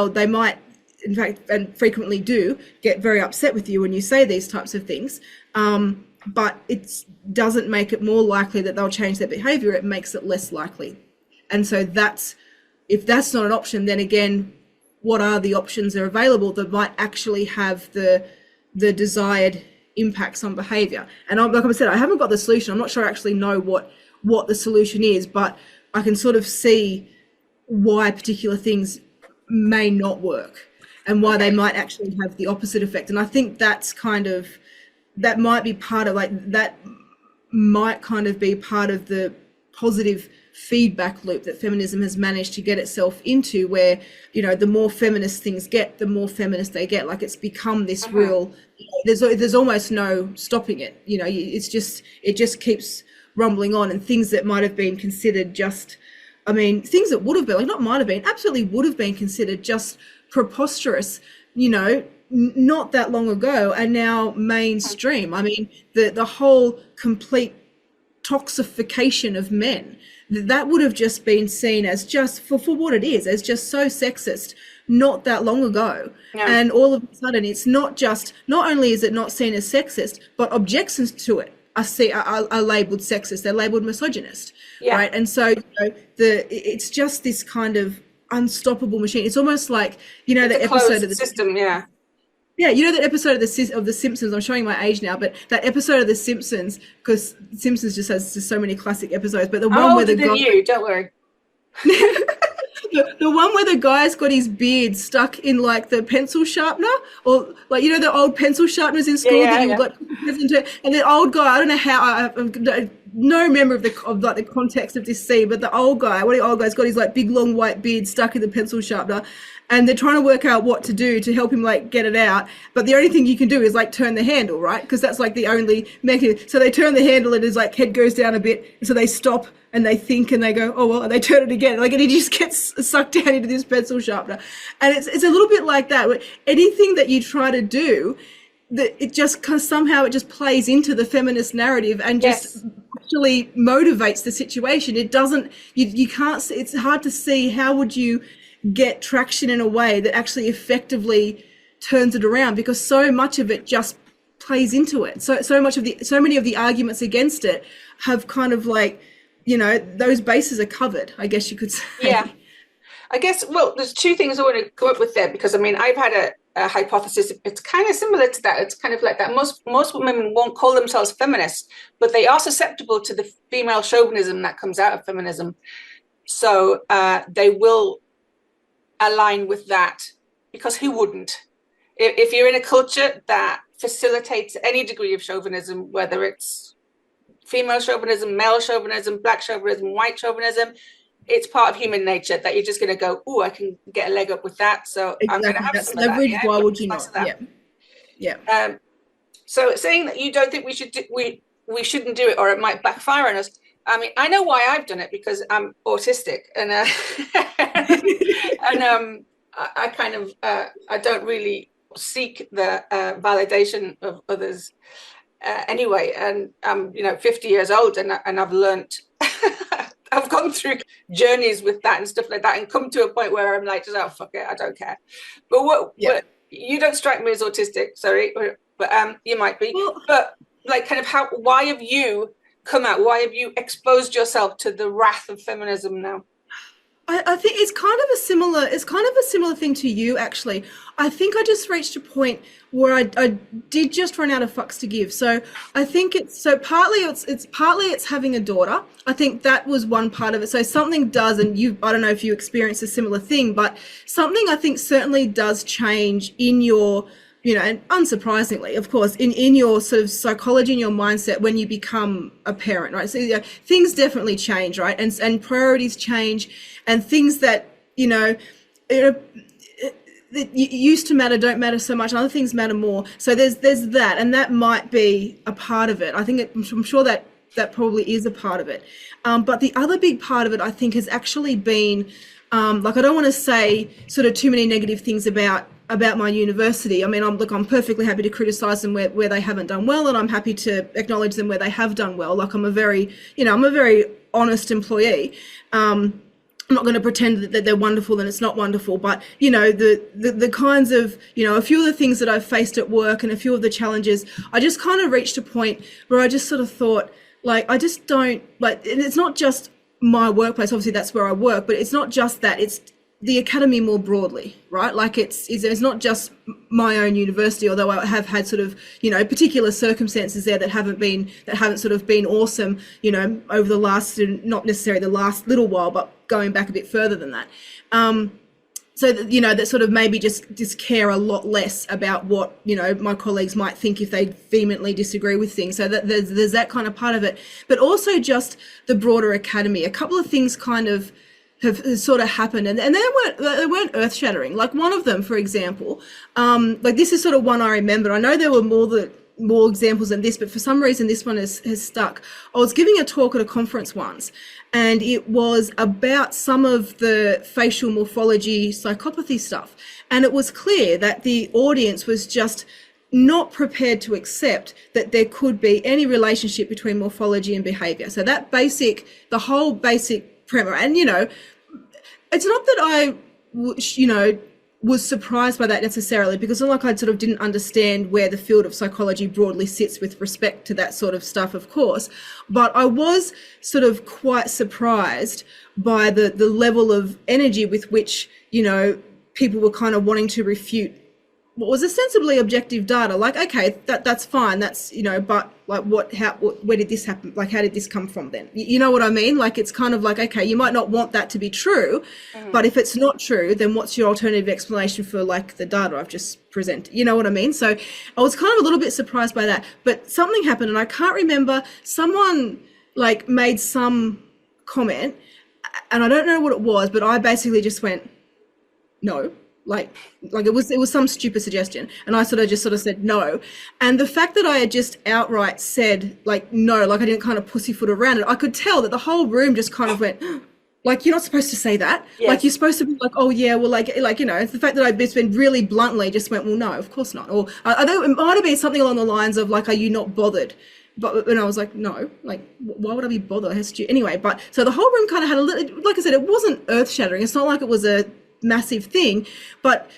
in fact, and frequently do, get very upset with you when you say these types of things. But it doesn't make it more likely that they'll change their behavior. It makes it less likely. And so if that's not an option, then again, what are the options that are available that might actually have the desired impacts on behavior? And like I said, I haven't got the solution. I'm not sure I actually know what the solution is, but I can sort of see why particular things may not work and why they might actually have the opposite effect. And I think that might be part of the positive feedback loop that feminism has managed to get itself into, where, you know, the more feminist things get, the more feminist they get. Like, it's become this real, there's almost no stopping it. You know, it just keeps rumbling on, and things that might have been considered things that would have been, absolutely would have been considered just preposterous, you know, not that long ago, are now mainstream. I mean, the whole complete toxification of men, that would have just been seen as just for what it is, as just so sexist not that long ago. Yeah. And all of a sudden, it's not only is it not seen as sexist, but objections to it are labeled sexist. They're labeled misogynist, right? And so, you know, it's just this kind of unstoppable machine. It's almost like, you know, the episode of the system, Yeah, you know that episode of the Simpsons. I'm showing my age now, but that episode of the Simpsons, because Simpsons just has just so many classic episodes. But the one where don't worry. The one where the guy's got his beard stuck in like the pencil sharpener, or like, you know, the old pencil sharpeners in school that you got into, and the old guy, I don't know how, I have no memory of the context of this scene, but the old guy's got his like big long white beard stuck in the pencil sharpener, and they're trying to work out what to do to help him like get it out, but the only thing you can do is like turn the handle, right? Because that's like the only mechanism. So they turn the handle, and his like head goes down a bit, and so they stop and they think and they go, oh well, and they turn it again, like, and he just gets sucked down into this pencil sharpener. And it's a little bit like that. Anything that you try to do, that it just somehow it just plays into the feminist narrative and just actually motivates the situation. It doesn't, you can't, it's hard to see how would you get traction in a way that actually effectively turns it around, because so much of it just plays into it. So many of the arguments against it have kind of like, you know, those bases are covered, I guess you could say. Yeah. I guess, well, there's two things I want to come up with there, because I mean, I've had a hypothesis. It's kind of similar to that. It's kind of like that. Most women won't call themselves feminists, but they are susceptible to the female chauvinism that comes out of feminism. So they will align with that, because who wouldn't? If you're in a culture that facilitates any degree of chauvinism, whether it's female chauvinism, male chauvinism, black chauvinism, white chauvinism, it's part of human nature that you're just going to go, oh, I can get a leg up with that. So exactly. I'm going to have That's some of that. leverage. Yeah? Why would you not? Yeah. So saying that you don't think we shouldn't do it, or it might backfire on us. I mean, I know why I've done it, because I'm autistic, and I kind of I don't really seek the validation of others anyway. And I'm 50 years old, and I've learned. I've gone through journeys with that and stuff like that, and come to a point where I'm like, oh, fuck it, I don't care. But but you don't strike me as autistic, sorry, but you might be. Well, but like, kind of why have you come out? Why have you exposed yourself to the wrath of feminism now? I think it's kind of a similar thing to you, actually. I think I just reached a point where I did just run out of fucks to give. So I think partly it's having a daughter. I think that was one part of it. So something does, and I don't know if you experience a similar thing, but something I think certainly does change in your, and unsurprisingly, of course, in your sort of psychology and your mindset when you become a parent, right? So things definitely change, right? And priorities change, and things that, that used to matter don't matter so much, and other things matter more. So there's that, and that might be a part of it. I'm sure that probably is a part of it. But the other big part of it, I think, has actually been, I don't want to say sort of too many negative things about my university. I mean, I'm perfectly happy to criticize them where they haven't done well, and I'm happy to acknowledge them where they have done well. Like, I'm a very honest employee. I'm not going to pretend that they're wonderful and it's not wonderful, but the kinds of, a few of the things that I've faced at work and a few of the challenges, I just kind of reached a point where I just sort of thought, like, I just don't, like, and it's not just my workplace, obviously that's where I work, but it's not just that, it's the academy more broadly, right? Like, it's not just my own university, although I have had sort of, particular circumstances there that haven't sort of been awesome, over the last, not necessarily the last little while, but going back a bit further than that. So that, that sort of maybe just care a lot less about what, my colleagues might think if they vehemently disagree with things. So that there's that kind of part of it, but also just the broader academy. A couple of things kind of have sort of happened, and they weren't earth-shattering. Like, one of them, for example, like, this is sort of one I remember. I know there were more examples than this, but for some reason this one has stuck. I was giving a talk at a conference once, and it was about some of the facial morphology psychopathy stuff, and it was clear that the audience was just not prepared to accept that there could be any relationship between morphology and behavior. So the whole basic premise, and it's not that I was surprised by that necessarily, because it's not like I sort of didn't understand where the field of psychology broadly sits with respect to that sort of stuff, of course, but I was sort of quite surprised by the level of energy with which, people were kind of wanting to refute what was ostensibly objective data. Like, okay, that's fine, that's, but like, where did this happen? Like, how did this come from then? You know what I mean? Like, it's kind of like, okay, you might not want that to be true, but if it's not true, then what's your alternative explanation for, like, the data I've just presented? You know what I mean? So I was kind of a little bit surprised by that, but something happened, and I can't remember, someone like made some comment, and I don't know what it was, but I basically just went, no. Like it was some stupid suggestion, and I sort of said no. And the fact that I had just outright said, like, no, like, I didn't kind of pussyfoot around it, I could tell that the whole room just kind of went, like, you're not supposed to say that. Yes. Like, you're supposed to be like, oh yeah, well, like it's the fact that I just been really bluntly just went, well, no, of course not. Or I think it might have been something along the lines of, like, are you not bothered? But when I was like, no, like, why would I be bothered? Anyway, but so the whole room kind of had a little, like I said, it wasn't earth shattering. It's not like it was a massive thing, but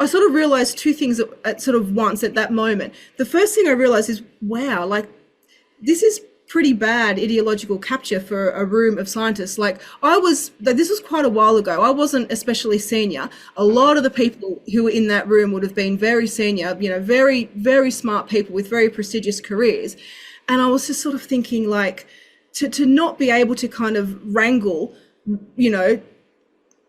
I sort of realized two things at sort of once at that moment. The first thing I realized is, wow, like this is pretty bad ideological capture for a room of scientists. Like this was quite a while ago. I wasn't especially senior. A lot of the people who were in that room would have been very senior, you know, very, very smart people with very prestigious careers. And I was just sort of thinking, like, to not be able to kind of wrangle, you know,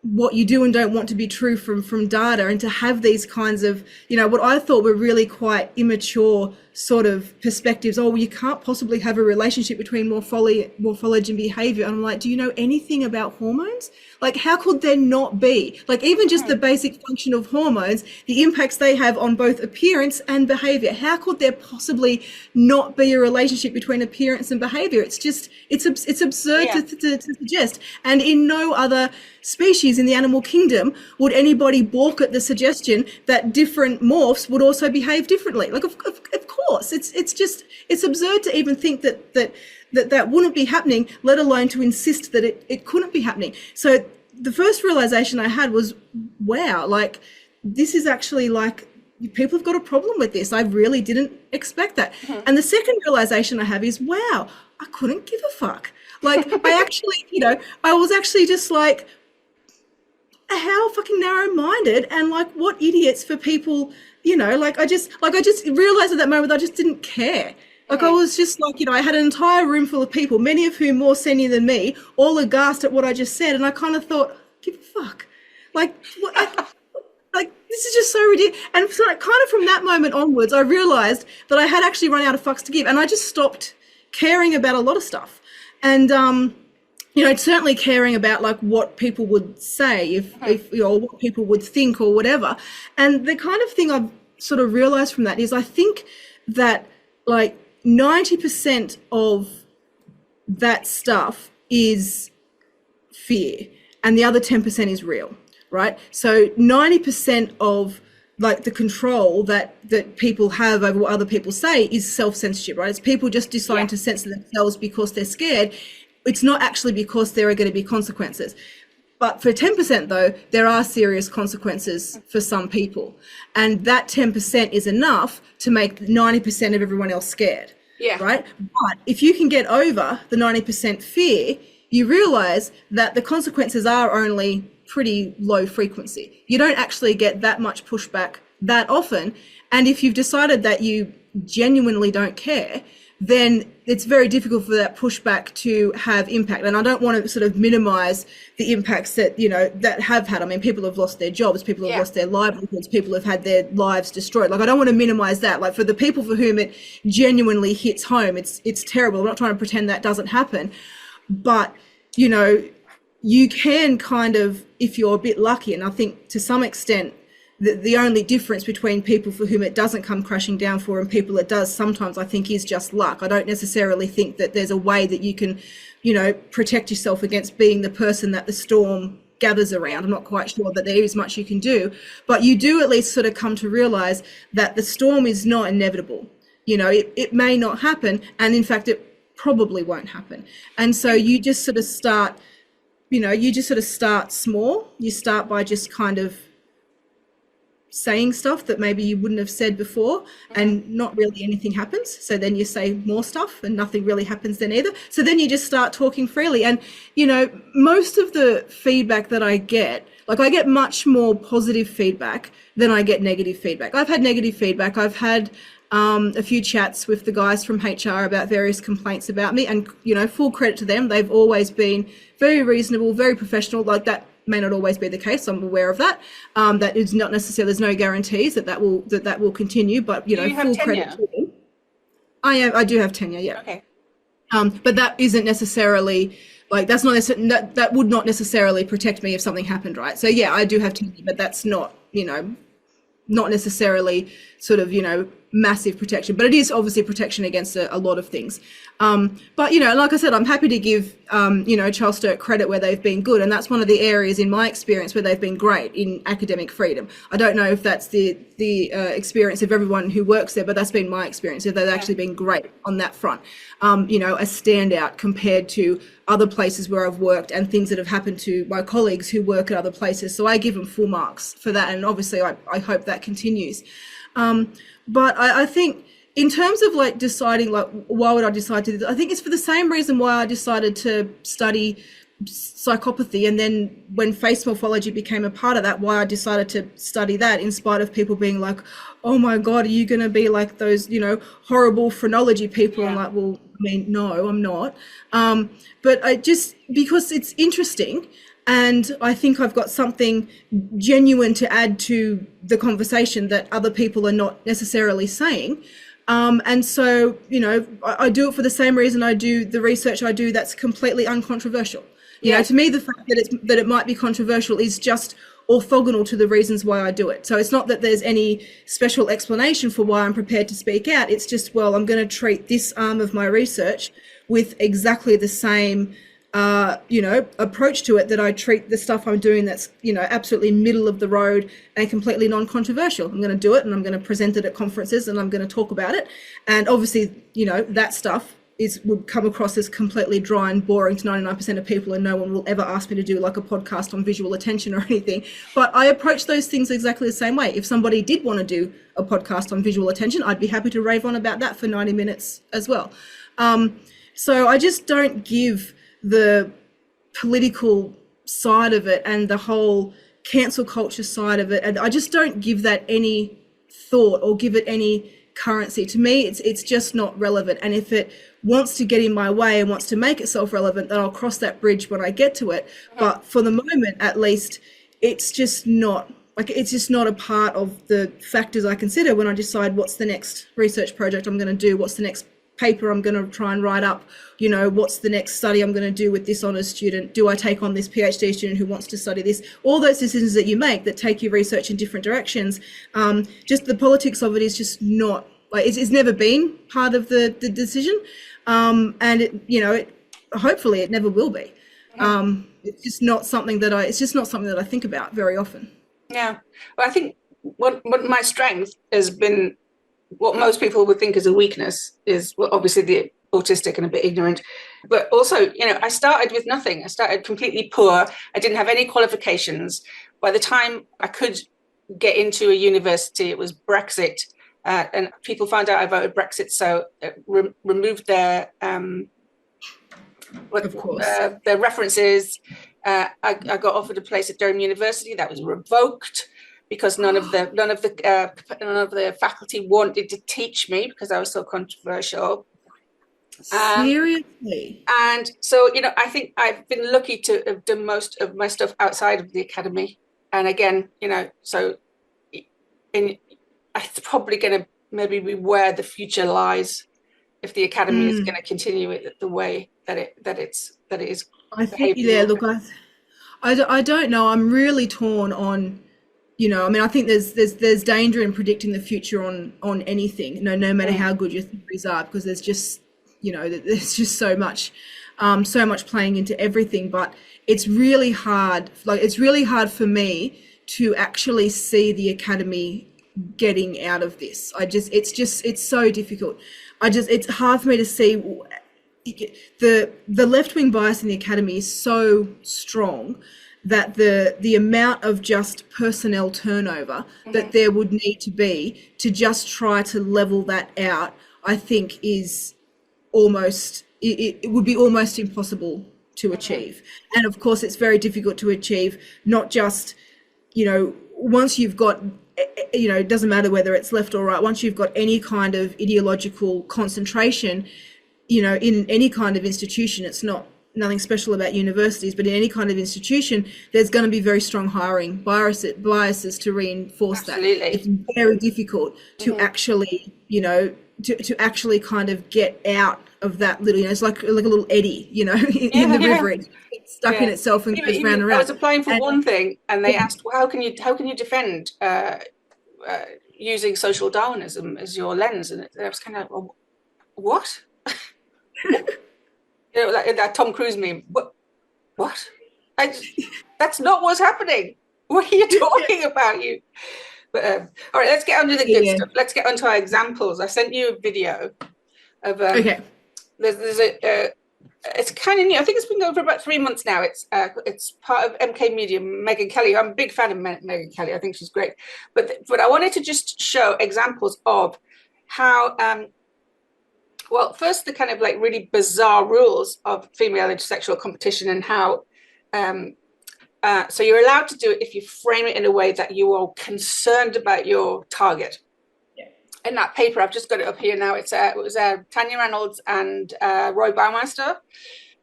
what you do and don't want to be true from data, and to have these kinds of, you know, what I thought were really quite immature sort of perspectives. Oh, well, you can't possibly have a relationship between morphology and behavior. And I'm like, do you know anything about hormones? Like, how could there not be? Like, even just the basic function of hormones, the impacts they have on both appearance and behavior. How could there possibly not be a relationship between appearance and behavior? It's just, it's absurd to suggest. And in no other species in the animal kingdom would anybody balk at the suggestion that different morphs would also behave differently. Like, of course, it's absurd to even think that wouldn't be happening, let alone to insist that it couldn't be happening. So the first realization I had was, wow, like, this is actually, like, people have got a problem with this. I really didn't expect that. And the second realization I have is, wow, I couldn't give a fuck. Like, I actually, you know, I was actually just like, how fucking narrow-minded, and like, what idiots for people, you know, like I just realized at that moment that I just didn't care. Like, I was just like, you know, I had an entire room full of people, many of whom more senior than me, all aghast at what I just said. And I kind of thought, give a fuck. Like, what, like, this is just so ridiculous. And so kind of from that moment onwards, I realized that I had actually run out of fucks to give. And I just stopped caring about a lot of stuff. And, you know, certainly caring about, like, what people would say, if you know, what people would think or whatever. And the kind of thing I've sort of realized from that is, I think that, like, 90% of that stuff is fear, and the other 10% is real, right? So 90% of, like, the control that people have over what other people say is self-censorship, right? It's people just deciding to censor themselves because they're scared. It's not actually because there are going to be consequences. But for 10%, though, there are serious consequences for some people. And that 10% is enough to make 90% of everyone else scared. Yeah. Right? But if you can get over the 90% fear, you realize that the consequences are only pretty low frequency. You don't actually get that much pushback that often. And if you've decided that you genuinely don't care, then it's very difficult for that pushback to have impact. And I don't want to sort of minimize the impacts that, you know, that have had. I mean, people have lost their jobs, people have lost their livelihoods, people have had their lives destroyed. Like, I don't want to minimize that. Like, for the people for whom it genuinely hits home, it's terrible. I'm not trying to pretend that doesn't happen. But, you know, you can kind of, if you're a bit lucky, and I think to some extent, the only difference between people for whom it doesn't come crashing down for and people it does sometimes, I think, is just luck. I don't necessarily think that there's a way that you can, you know, protect yourself against being the person that the storm gathers around. I'm not quite sure that there is much you can do, but you do at least sort of come to realize that the storm is not inevitable. You know, it may not happen, and in fact, it probably won't happen. And so you just sort of start, you know, you just sort of start small. You start by just kind of saying stuff that maybe you wouldn't have said before, and not really anything happens. So then you say more stuff and nothing really happens then either. So then you just start talking freely. And, you know, most of the feedback that I get, like, I get much more positive feedback than I get negative feedback. I've had negative feedback. I've had a few chats with the guys from HR about various complaints about me, and, you know, full credit to them. They've always been very reasonable, very professional. Like, that may not always be the case. I'm aware of that. That is not necessarily, there's no guarantees that will continue, but, you know, full credit to them. I do have tenure, yeah. Okay. But that isn't necessarily, like, that's not that would not necessarily protect me if something happened, right? So yeah, I do have tenure, but that's not, you know, not necessarily sort of, you know, massive protection, but it is obviously protection against a lot of things. But, you know, like I said, I'm happy to give, you know, Charles Sturt credit where they've been good. And that's one of the areas in my experience where they've been great in academic freedom. I don't know if that's the experience of everyone who works there, but that's been my experience. They've actually been great on that front. You know, a standout compared to other places where I've worked and things that have happened to my colleagues who work at other places. So I give them full marks for that. And obviously I hope that continues. But I think in terms of like deciding, like, why would I decide to do this? I think it's for the same reason why I decided to study psychopathy. And then when face morphology became a part of that, why I decided to study that in spite of people being like, oh my God, are you going to be like those, you know, horrible phrenology people? Yeah. I'm like, well, I mean, no, I'm not. But I just, because it's interesting, and I think I've got something genuine to add to the conversation that other people are not necessarily saying. And so, you know, I do it for the same reason I do the research I do that's completely uncontroversial. You know, to me, the fact that it might be controversial is just orthogonal to the reasons why I do it. So it's not that there's any special explanation for why I'm prepared to speak out. It's just, well, I'm going to treat this arm of my research with exactly the same you know, approach to it that I treat the stuff I'm doing that's, you know, absolutely middle of the road and completely non-controversial. I'm going to do it and I'm going to present it at conferences and I'm going to talk about it. And obviously, you know, that stuff would come across as completely dry and boring to 99% of people, and no one will ever ask me to do like a podcast on visual attention or anything. But I approach those things exactly the same way. If somebody did want to do a podcast on visual attention, I'd be happy to rave on about that for 90 minutes as well. So I just don't give the political side of it and the whole cancel culture side of it, and I just don't give that any thought or give it any currency. To me, it's just not relevant. And if it wants to get in my way and wants to make itself relevant, then I'll cross that bridge when I get to it. But for the moment, at least, it's just not a part of the factors I consider when I decide what's the next research project I'm going to do, what's the next paper I'm going to try and write up, you know, what's the next study I'm going to do with this honours student, do I take on this PhD student who wants to study this, all those decisions that you make that take your research in different directions. Just the politics of it is just not, like, it's never been part of the decision, and it, you know, hopefully it never will be. It's just not something that I think about very often. Yeah, well, I think what my strength has been, what most people would think is a weakness is, well, obviously the autistic and a bit ignorant, but also, you know, I started with nothing. I started completely poor. I didn't have any qualifications. By the time I could get into a university, it was Brexit, and people found out I voted Brexit, so it removed their their references. I got offered a place at Durham University that was revoked, because none of the faculty wanted to teach me because I was so controversial. Seriously? And so, you know, I think I've been lucky to have done most of my stuff outside of the academy. And again, you know, so it's probably going to maybe be where the future lies if the academy is going to continue it the way that it is. I think, yeah, look, I don't know. I'm really torn on, you know, I mean, I think there's danger in predicting the future on anything, no matter how good your theories are, because there's just, you know, there's just so much playing into everything. But it's really hard. Like, it's really hard for me to actually see the academy getting out of this. It's so difficult. It's hard for me to see. The left-wing bias in the academy is so strong that the amount of just personnel turnover that there would need to be to just try to level that out, I think is almost, it would be almost impossible to achieve. And of course, it's very difficult to achieve, not just, you know, once you've got, you know, it doesn't matter whether it's left or right, once you've got any kind of ideological concentration, you know, in any kind of institution, it's nothing special about universities, but in any kind of institution, there's going to be very strong hiring biases to reinforce Absolutely. That. It's very difficult to actually, you know, to actually kind of get out of that little, you know, it's like a little eddy, you know, in the river. It's stuck in itself and goes round and round. I was applying for one thing, and they asked, well, how can you defend using social Darwinism as your lens. And I was kind of, well, what? Like that Tom Cruise meme. What? That's not what's happening. What are you talking about, you? But all right, let's get on to the good stuff. Let's get on to our examples. I sent you a video of Okay. There's a it's kind of new. I think it's been going for about 3 months now. It's part of MK Media, Meghan Kelly. I'm a big fan of Meghan Kelly. I think she's great. But I wanted to just show examples of how well, first the kind of like really bizarre rules of female intersexual competition, and how so you're allowed to do it if you frame it in a way that you are concerned about your target. In that paper, I've just got it up here now. It was Tanya Reynolds and Roy Baumeister.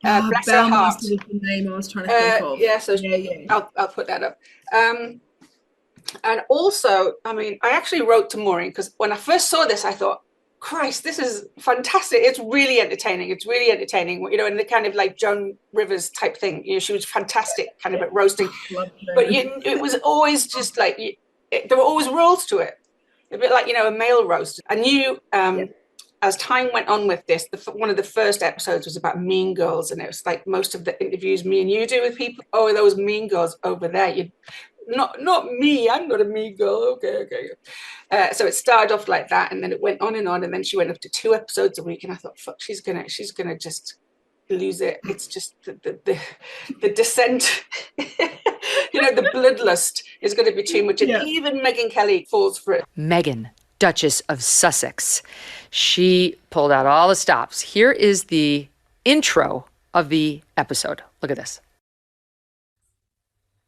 Bless her heart. Baumeister was the name I was trying to think of. Yeah, so I'll put that up. And also, I mean, I actually wrote to Maureen, because when I first saw this, I thought, Christ, this is fantastic. It's really entertaining. It's really entertaining, you know, and the kind of like Joan Rivers type thing. You know, she was fantastic kind of at roasting. But it was always just like, there were always rules to it. A bit like, you know, a male roast. I knew as time went on with this, one of the first episodes was about mean girls. And it was like most of the interviews me and you do with people. Oh, those mean girls over there. Not me. I'm not a mean girl. Okay. So it started off like that. And then it went on. And then she went up to 2 episodes a week. And I thought, fuck, she's gonna just lose it. It's just the descent. You know, the bloodlust is going to be too much. And even Meghan Kelly falls for it. Meghan, Duchess of Sussex. She pulled out all the stops. Here is the intro of the episode. Look at this.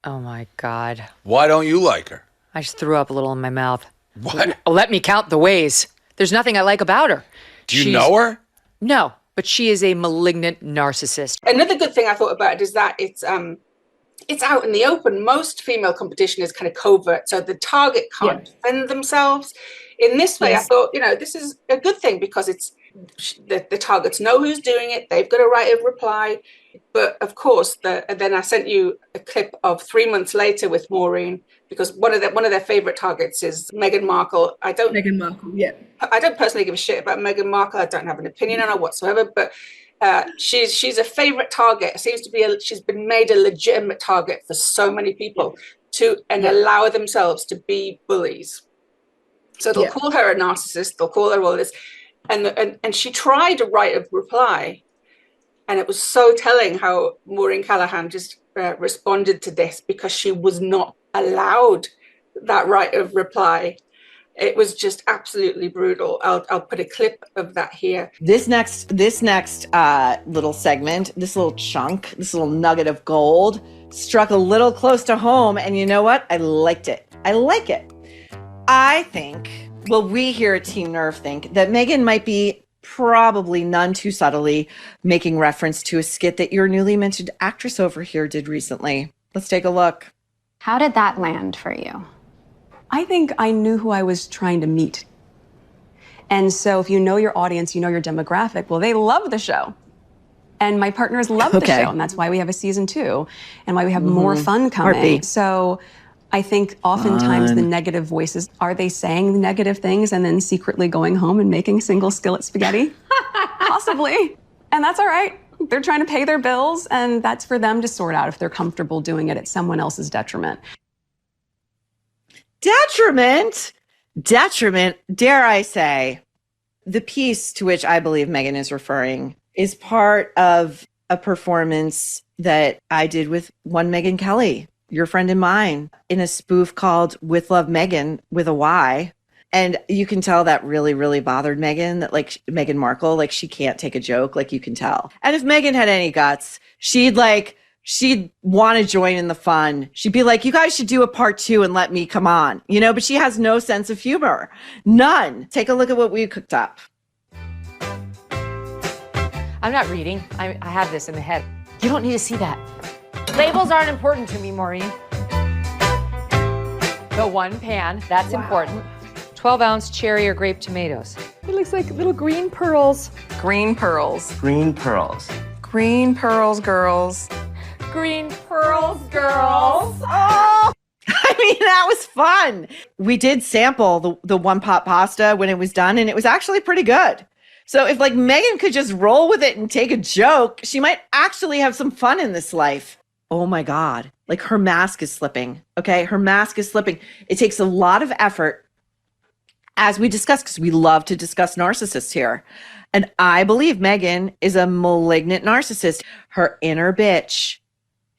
Oh, my God. Why don't you like her? I just threw up a little in my mouth. What? Let me count the ways. There's nothing I like about her. Do you know her? No, but she is a malignant narcissist. Another good thing I thought about it is that it's out in the open. Most female competition is kind of covert, so the target can't defend themselves. In this way, I thought, you know, this is a good thing, because it's the targets know who's doing it. They've got a right of reply. But of course, then I sent you a clip of 3 months later with Maureen, because one of their favorite targets is Meghan Markle. Meghan Markle, I don't personally give a shit about Meghan Markle. I don't have an opinion on her whatsoever, but she's a favorite target. It seems to be she's been made a legitimate target for so many people and allow themselves to be bullies. So they'll call her a narcissist. They'll call her all this, and she tried a right of reply, and it was so telling how Maureen Callahan just responded to this, because she was not allowed that right of reply. It was just absolutely brutal. I'll put a clip of that here. This next little segment, this little chunk, this little nugget of gold struck a little close to home. And you know what? I liked it. I like it. I think, well, we here at Team Nerve think that Meghan might be probably none too subtly making reference to a skit that your newly mentioned actress over here did recently. Let's take a look. How did that land for you? I think I knew who I was trying to meet. And so if you know your audience, you know your demographic, well, they love the show. And my partners love the show. And that's why we have a season 2 and why we have more fun coming. Heartbeat. So I think oftentimes the negative voices, are they saying negative things and then secretly going home and making single skillet spaghetti? Possibly. And that's all right. They're trying to pay their bills, and that's for them to sort out if they're comfortable doing it at someone else's detriment. Detriment, dare I say. The piece to which I believe Meghan is referring is part of a performance that I did with one Meghan Kelly, your friend and mine, in a spoof called With Love Meghan, with a Y. And you can tell that really, really bothered Meghan, that like Meghan Markle, like she can't take a joke, like you can tell. And if Meghan had any guts, she'd want to join in the fun. She'd be like, you guys should do a part 2 and let me come on, you know, but she has no sense of humor. None. Take a look at what we cooked up. I'm not reading. I have this in the head. You don't need to see that. Labels aren't important to me, Maureen. The one pan, that's important. 12-ounce cherry or grape tomatoes. It looks like little green pearls. Green pearls. Green pearls. Green pearls, girls. Green pearls, girls. Oh! I I mean, that was fun. We did sample the one pot pasta when it was done, and it was actually pretty good. So if like Meghan could just roll with it and take a joke, she might actually have some fun in this life. Oh my God. Like her mask is slipping. Okay. Her mask is slipping. It takes a lot of effort, as we discussed, because we love to discuss narcissists here. And I believe Meghan is a malignant narcissist. Her inner bitch,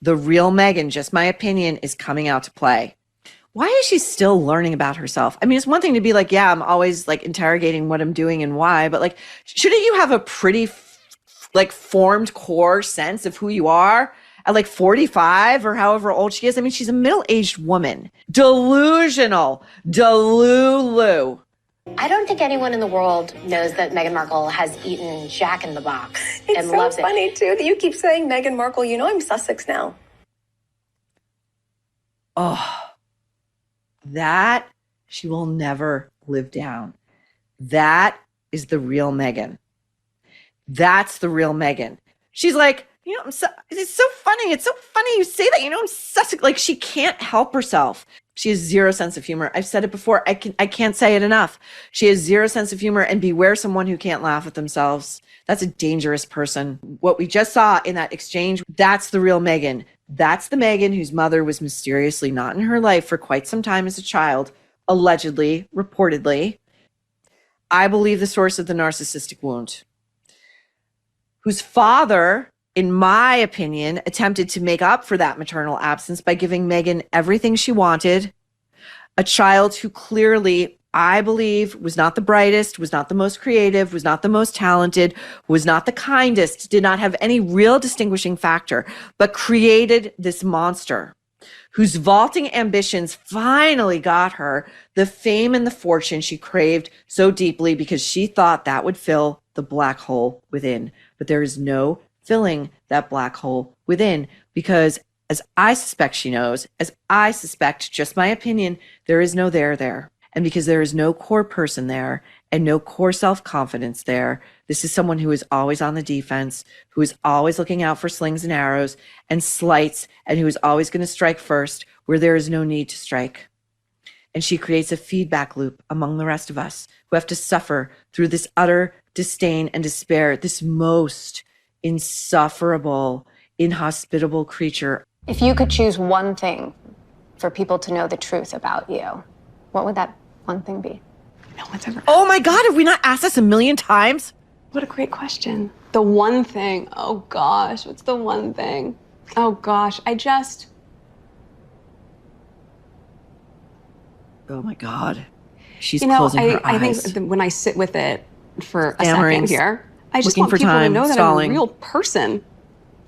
the real Meghan, just my opinion, is coming out to play. Why is she still learning about herself? I mean, it's one thing to be like, yeah, I'm always like interrogating what I'm doing and why, but like, shouldn't you have a pretty like formed core sense of who you are at like 45 or however old she is? I mean, she's a middle-aged woman. Delusional. Delulu. I don't think anyone in the world knows that Meghan Markle has eaten Jack in the Box and loves it. It's so funny, too, that you keep saying Meghan Markle. You know I'm Sussex now. Oh. That she will never live down. That is the real Meghan. That's the real Meghan. She's like, you know, it's so funny. It's so funny you say that. You know, I'm Sussex. Like, she can't help herself. She has zero sense of humor. I've said it before. I can't say it enough. She has zero sense of humor, and beware someone who can't laugh at themselves. That's a dangerous person. What we just saw in that exchange, that's the real Meghan. That's the Meghan whose mother was mysteriously not in her life for quite some time as a child, allegedly, reportedly. I believe the source of the narcissistic wound. Whose father, in my opinion, attempted to make up for that maternal absence by giving Meghan everything she wanted. A child who clearly, I believe, was not the brightest, was not the most creative, was not the most talented, was not the kindest, did not have any real distinguishing factor, but created this monster whose vaulting ambitions finally got her the fame and the fortune she craved so deeply because she thought that would fill the black hole within. But there is no filling that black hole within because, as I suspect she knows, as I suspect, just my opinion, there is no there. And because there is no core person there and no core self-confidence there, this is someone who is always on the defense, who is always looking out for slings and arrows and slights, and who is always going to strike first where there is no need to strike. And she creates a feedback loop among the rest of us who have to suffer through this utter disdain and despair, this most insufferable, inhospitable creature. If you could choose one thing for people to know the truth about you, what would that one thing be? No one's ever. Oh my God, have we not asked this a million times? What a great question. The one thing. Oh gosh, what's the one thing? Oh gosh, Oh my God. She's you know, closing her eyes. I think when I sit with it for a Stammering, second here, I just looking want for people time, to know that stalling. I'm a real person.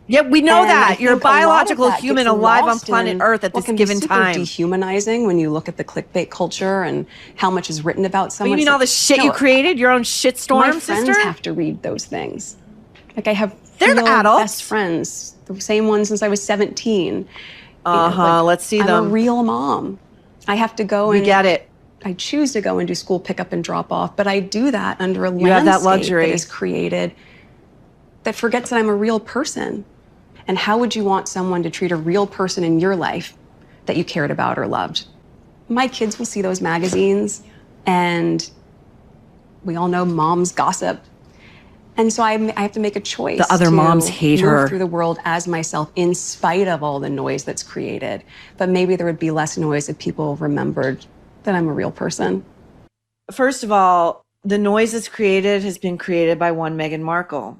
Yeah, we know And I that. You're a think lot of biological that human gets alive on lost planet in Earth at what this can be given super time. dehumanizing when you look at the clickbait culture and how much is written about Oh, someone. you mean It's all the like, shit no, you created? Your own shitstorm, my sister? friends have to read those things. Like I have They're real adults. best friends, the same ones since I was 17. Let's see them. I'm a real mom. I have to go We and get it. I choose to go and do school pickup and drop off, but I do that under a You have that landscape luxury. that is created that forgets that I'm a real person. And how would you want someone to treat a real person in your life that you cared about or loved? My kids will see those magazines, and we all know moms gossip. And so I have to make a choice. The other to moms hate move her. through the world as myself in spite of all the noise that's created. But maybe there would be less noise if people remembered that I'm a real person. First of all, the noise that's created has been created by one Meghan Markle.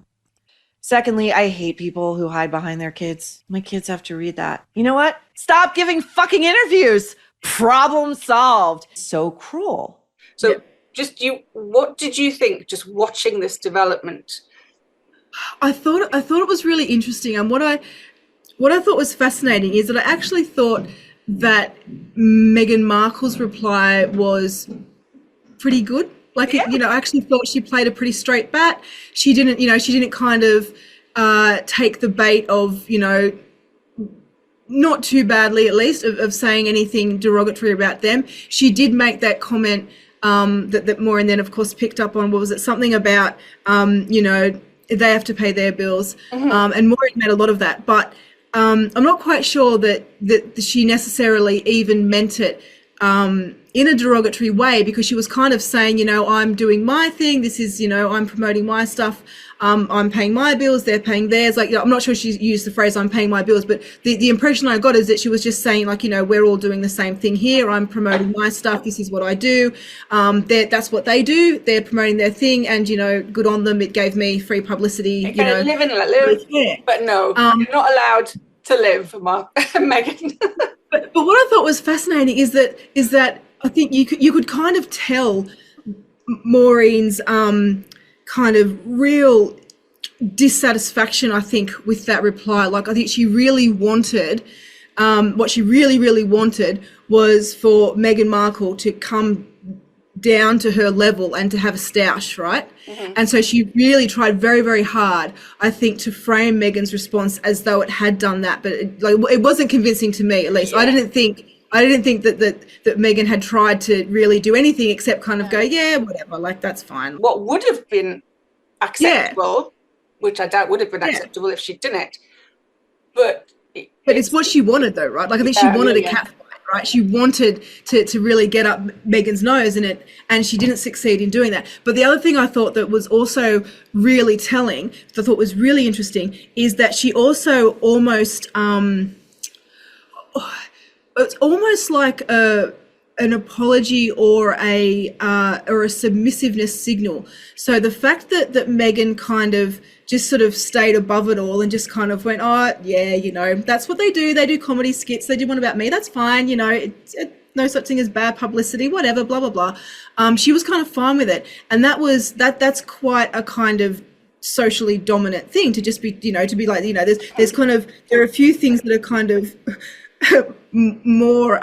Secondly, I hate people who hide behind their kids. My kids have to read that. You know what? Stop giving fucking interviews. Problem solved. So cruel. So what did you think just watching this development? I thought it was really interesting, and what I thought was fascinating is that I actually thought that Meghan Markle's reply was pretty good. Like, I actually thought she played a pretty straight bat. She didn't kind of take the bait of, not too badly at least, of saying anything derogatory about them. She did make that comment that Maureen then, of course, picked up on. What was it? Something about, they have to pay their bills. And Maureen made a lot of that. But I'm not quite sure that she necessarily even meant it in a derogatory way, because she was kind of saying, I'm doing my thing. This is, I'm promoting my stuff. I'm paying my bills. They're paying theirs. Like, I'm not sure she used the phrase "I'm paying my bills," but the impression I got is that she was just saying, like, we're all doing the same thing here. I'm promoting my stuff. This is what I do. That's what they do. They're promoting their thing, and good on them. It gave me free publicity. Live and let live, but no, you're not allowed to live, Meghan. But what I thought was fascinating is that I think you could kind of tell Maureen's kind of real dissatisfaction, I think, with that reply. Like, I think she really wanted, what she really, really wanted was for Meghan Markle to come down to her level and to have a stoush, right? Mm-hmm. And so she really tried very, very hard, I think, to frame Meghan's response as though it had done that, but it wasn't convincing to me, at least. Yeah. I didn't think that Meghan had tried to really do anything except kind of go, yeah, whatever, like, that's fine. What would have been acceptable, which I doubt would have been acceptable if she didn't, but it's what she wanted, though, right? Like, I think she wanted a cat fight, right? She wanted to really get up Meghan's nose in it, and she didn't succeed in doing that. But the other thing I thought that was also really telling, that I thought was really interesting, is that she also almost it's almost like an apology or a submissiveness signal. So the fact that Meghan kind of just sort of stayed above it all and just kind of went, oh yeah, that's what they do. They do comedy skits. They do one about me. That's fine. No such thing as bad publicity. Whatever. Blah blah blah. She was kind of fine with it, and that's quite a kind of socially dominant thing to just be, to be like, there's kind of, there are a few things that are kind of more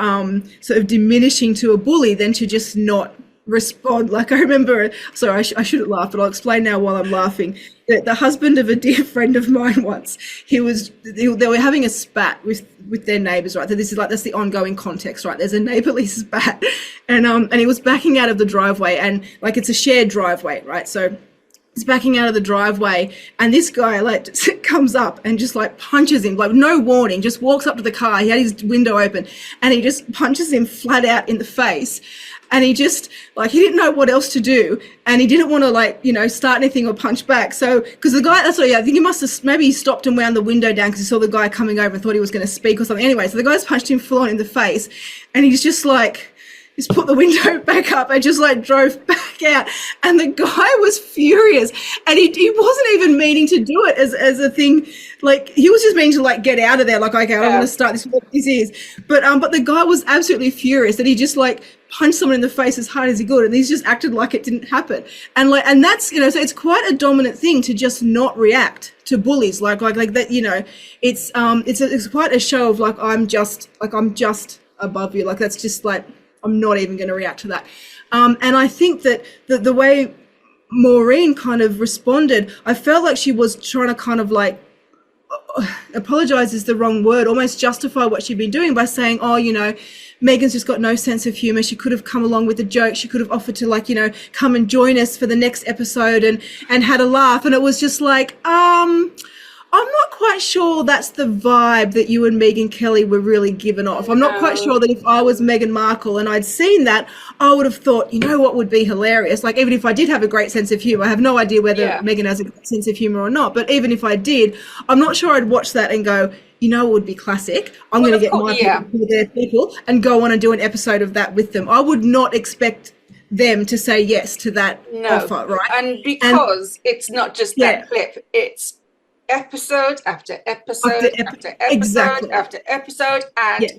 sort of diminishing to a bully than to just not respond. Like, I remember, sorry, I shouldn't laugh, but I'll explain now while I'm laughing. The husband of a dear friend of mine once, they were having a spat with their neighbours, right? So this is like, that's the ongoing context, right? There's a neighbourly spat, and he was backing out of the driveway, and like, it's a shared driveway, right? So he's backing out of the driveway, and this guy like just comes up and just like punches him, like no warning, just walks up to the car. He had his window open, and he just punches him flat out in the face. And he just, like, he didn't know what else to do, and he didn't want to, like, start anything or punch back. So, because the guy, I think he must have, maybe he stopped and wound the window down because he saw the guy coming over and thought he was going to speak or something. Anyway, so the guy's punched him full on in the face, and he's just like, just put the window back up and just like drove back out. And the guy was furious, and he wasn't even meaning to do it as a thing. Like, he was just meaning to like get out of there. Like, okay, I don't want to start this, what this is. But the guy was absolutely furious that he just like punched someone in the face as hard as he could, and he's just acted like it didn't happen. And that's, so it's quite a dominant thing to just not react to bullies. Like that, it's quite a show of like, I'm just above you. Like, that's just like, I'm not even going to react to that. And I think that the way Maureen kind of responded, I felt like she was trying to kind of like, apologize is the wrong word, almost justify what she'd been doing by saying, oh, Meghan's just got no sense of humor. She could have come along with a joke. She could have offered to like, come and join us for the next episode and had a laugh. And it was just like, I'm not quite sure that's the vibe that you and Megyn Kelly were really giving off. I'm not quite sure that if I was Meghan Markle and I'd seen that, I would have thought, what would be hilarious? Like, even if I did have a great sense of humor, I have no idea whether Meghan has a great sense of humor or not. But even if I did, I'm not sure I'd watch that and go, it would be classic. I'm going to get my people to their people and go on and do an episode of that with them. I would not expect them to say yes to that offer, right? And because it's not just that clip, it's episode after episode after episode after episode, and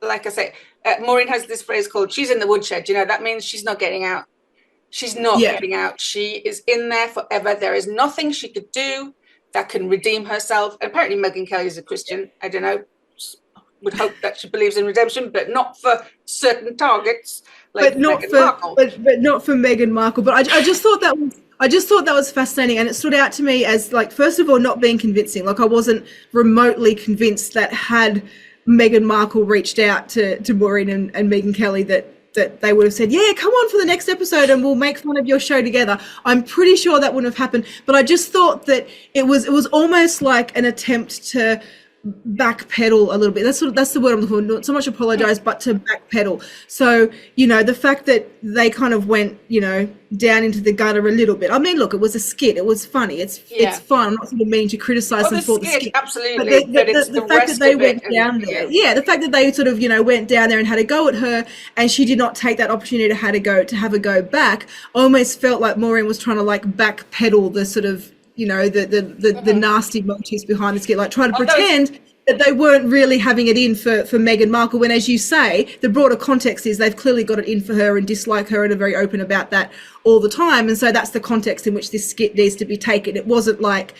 like I say, Maureen has this phrase called "she's in the woodshed." That means she's not getting out. She's not getting out. She is in there forever. There is nothing she could do that can redeem herself. And apparently Megyn Kelly is a Christian. I don't know, would hope that she believes in redemption, but not for certain targets, like Meghan Markle. But not for Meghan Markle. But I just thought that was fascinating, and it stood out to me as, like, first of all, not being convincing. Like, I wasn't remotely convinced that had Meghan Markle reached out to Maureen and Megyn Kelly that they would have said, yeah, come on for the next episode and we'll make fun of your show together. I'm pretty sure that wouldn't have happened. But I just thought that it was almost like an attempt to backpedal a little bit. That's the word I'm looking for. Not so much apologize, but to backpedal. So, the fact that they kind of went, down into the gutter a little bit. I mean, look, it was a skit. It was funny. It's fun. I'm not sort of meaning to criticize them for the skit. Absolutely. But the fact that they went down there, the fact that they sort of, went down there and had a go at her, and she did not take that opportunity to have a go back, almost felt like Maureen was trying to like backpedal the sort of, the nasty motives behind the skit, like try to pretend that they weren't really having it in for Meghan Markle, when, as you say, the broader context is they've clearly got it in for her and dislike her and are very open about that all the time. And so that's the context in which this skit needs to be taken. It wasn't like,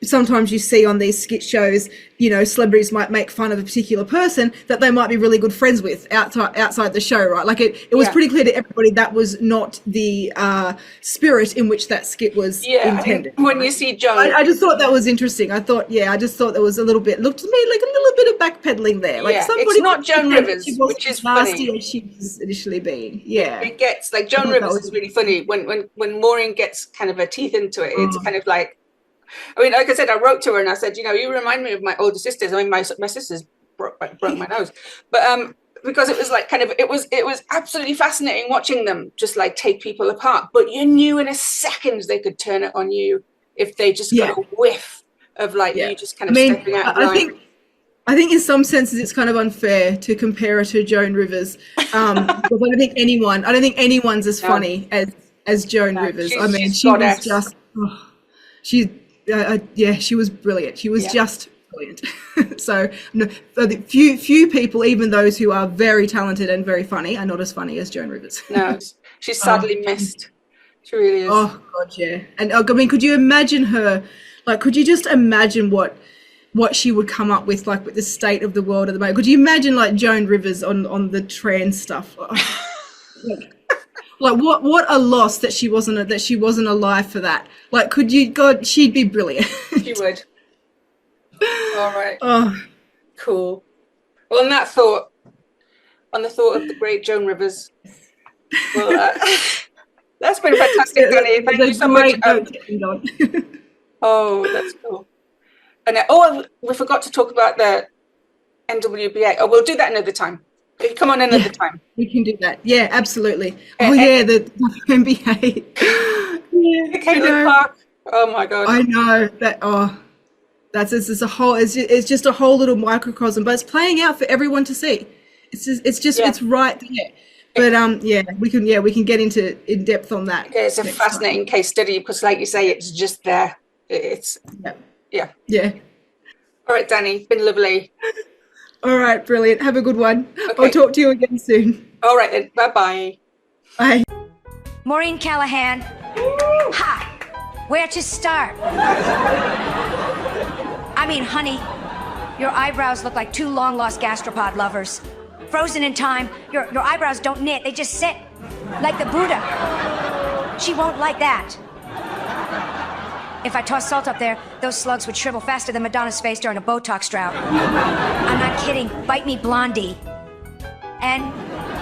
sometimes you see on these skit shows, celebrities might make fun of a particular person that they might be really good friends with outside the show, right? Like it was pretty clear to everybody that was not the spirit in which that skit was intended. When you see Joan, I just thought that was interesting. I just thought there was a little bit, looked to me like a little bit of backpedaling there. Like somebody, it's not Joan Rivers, which is nasty funny. as she was initially being. Yeah, it gets like Joan Rivers is really funny when Maureen gets kind of her teeth into it. It's kind of like. I mean, like I said, I wrote to her and I said, you remind me of my older sisters. I mean, my sisters broke my nose, but because it was like kind of, it was absolutely fascinating watching them just like take people apart. But you knew in a second they could turn it on you if they just got a whiff of like you just kind of stepping out. I think in some senses it's kind of unfair to compare her to Joan Rivers, because I don't think anyone's as funny as Joan Rivers. I mean, she was just. She was brilliant. She was just brilliant. So few people, even those who are very talented and very funny, are not as funny as Joan Rivers. No, she's sadly missed. She really is. Oh God, yeah. And I mean, could you imagine her? Like, could you just imagine what she would come up with, like with the state of the world at the moment? Could you imagine like Joan Rivers on the trans stuff? Like what a loss that she wasn't alive for that. Like, could you? God, she'd be brilliant. She would. All right. Oh, cool. Well, on the thought of the great Joan Rivers. Well, that's been fantastic, Dani. Thank you so much. Oh, that's cool. And we forgot to talk about the NWBA. Oh, we'll do that another time. Come on another time. We can do that. Yeah, absolutely. The NBA. Park. Oh my God. I know that. That's it's a whole. It's just a whole little microcosm, but it's playing out for everyone to see. It's right there. But we can get in depth on that. It's a fascinating case study because, like you say, it's just there. It's yeah. All right, Dani, been lovely. All right, brilliant. Have a good one. Okay. I'll talk to you again soon. All right then. Bye-bye. Bye. Maureen Callahan. Ha! Where to start? I mean, honey, your eyebrows look like two long-lost gastropod lovers. Frozen in time, your eyebrows don't knit, they just sit. Like the Buddha. She won't like that. If I tossed salt up there, those slugs would shrivel faster than Madonna's face during a Botox drought. I'm not kidding. Bite me, Blondie. And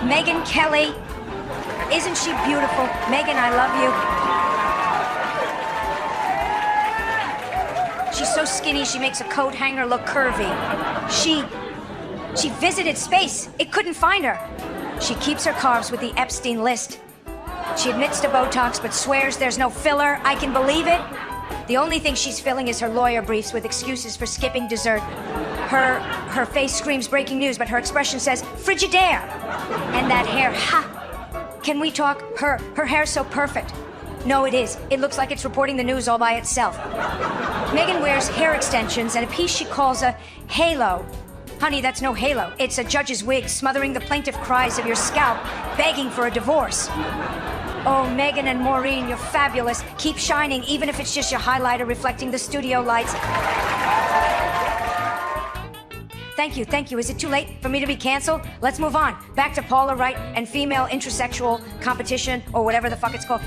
Meghan Kelly. Isn't she beautiful? Meghan, I love you. She's so skinny, she makes a coat hanger look curvy. She visited space. It couldn't find her. She keeps her carbs with the Epstein list. She admits to Botox, but swears there's no filler. I can believe it. The only thing she's filling is her lawyer briefs with excuses for skipping dessert. Her face screams breaking news, but her expression says Frigidaire. And that hair, ha! Can we talk? Her hair's so perfect. No, it is. It looks like it's reporting the news all by itself. Meghan wears hair extensions and a piece she calls a halo. Honey, that's no halo. It's a judge's wig smothering the plaintive cries of your scalp, begging for a divorce. Oh, Meghan and Maureen, you're fabulous. Keep shining, even if it's just your highlighter reflecting the studio lights. Thank you. Is it too late for me to be canceled? Let's move on. Back to Paula Wright and female intrasexual competition, or whatever the fuck it's called.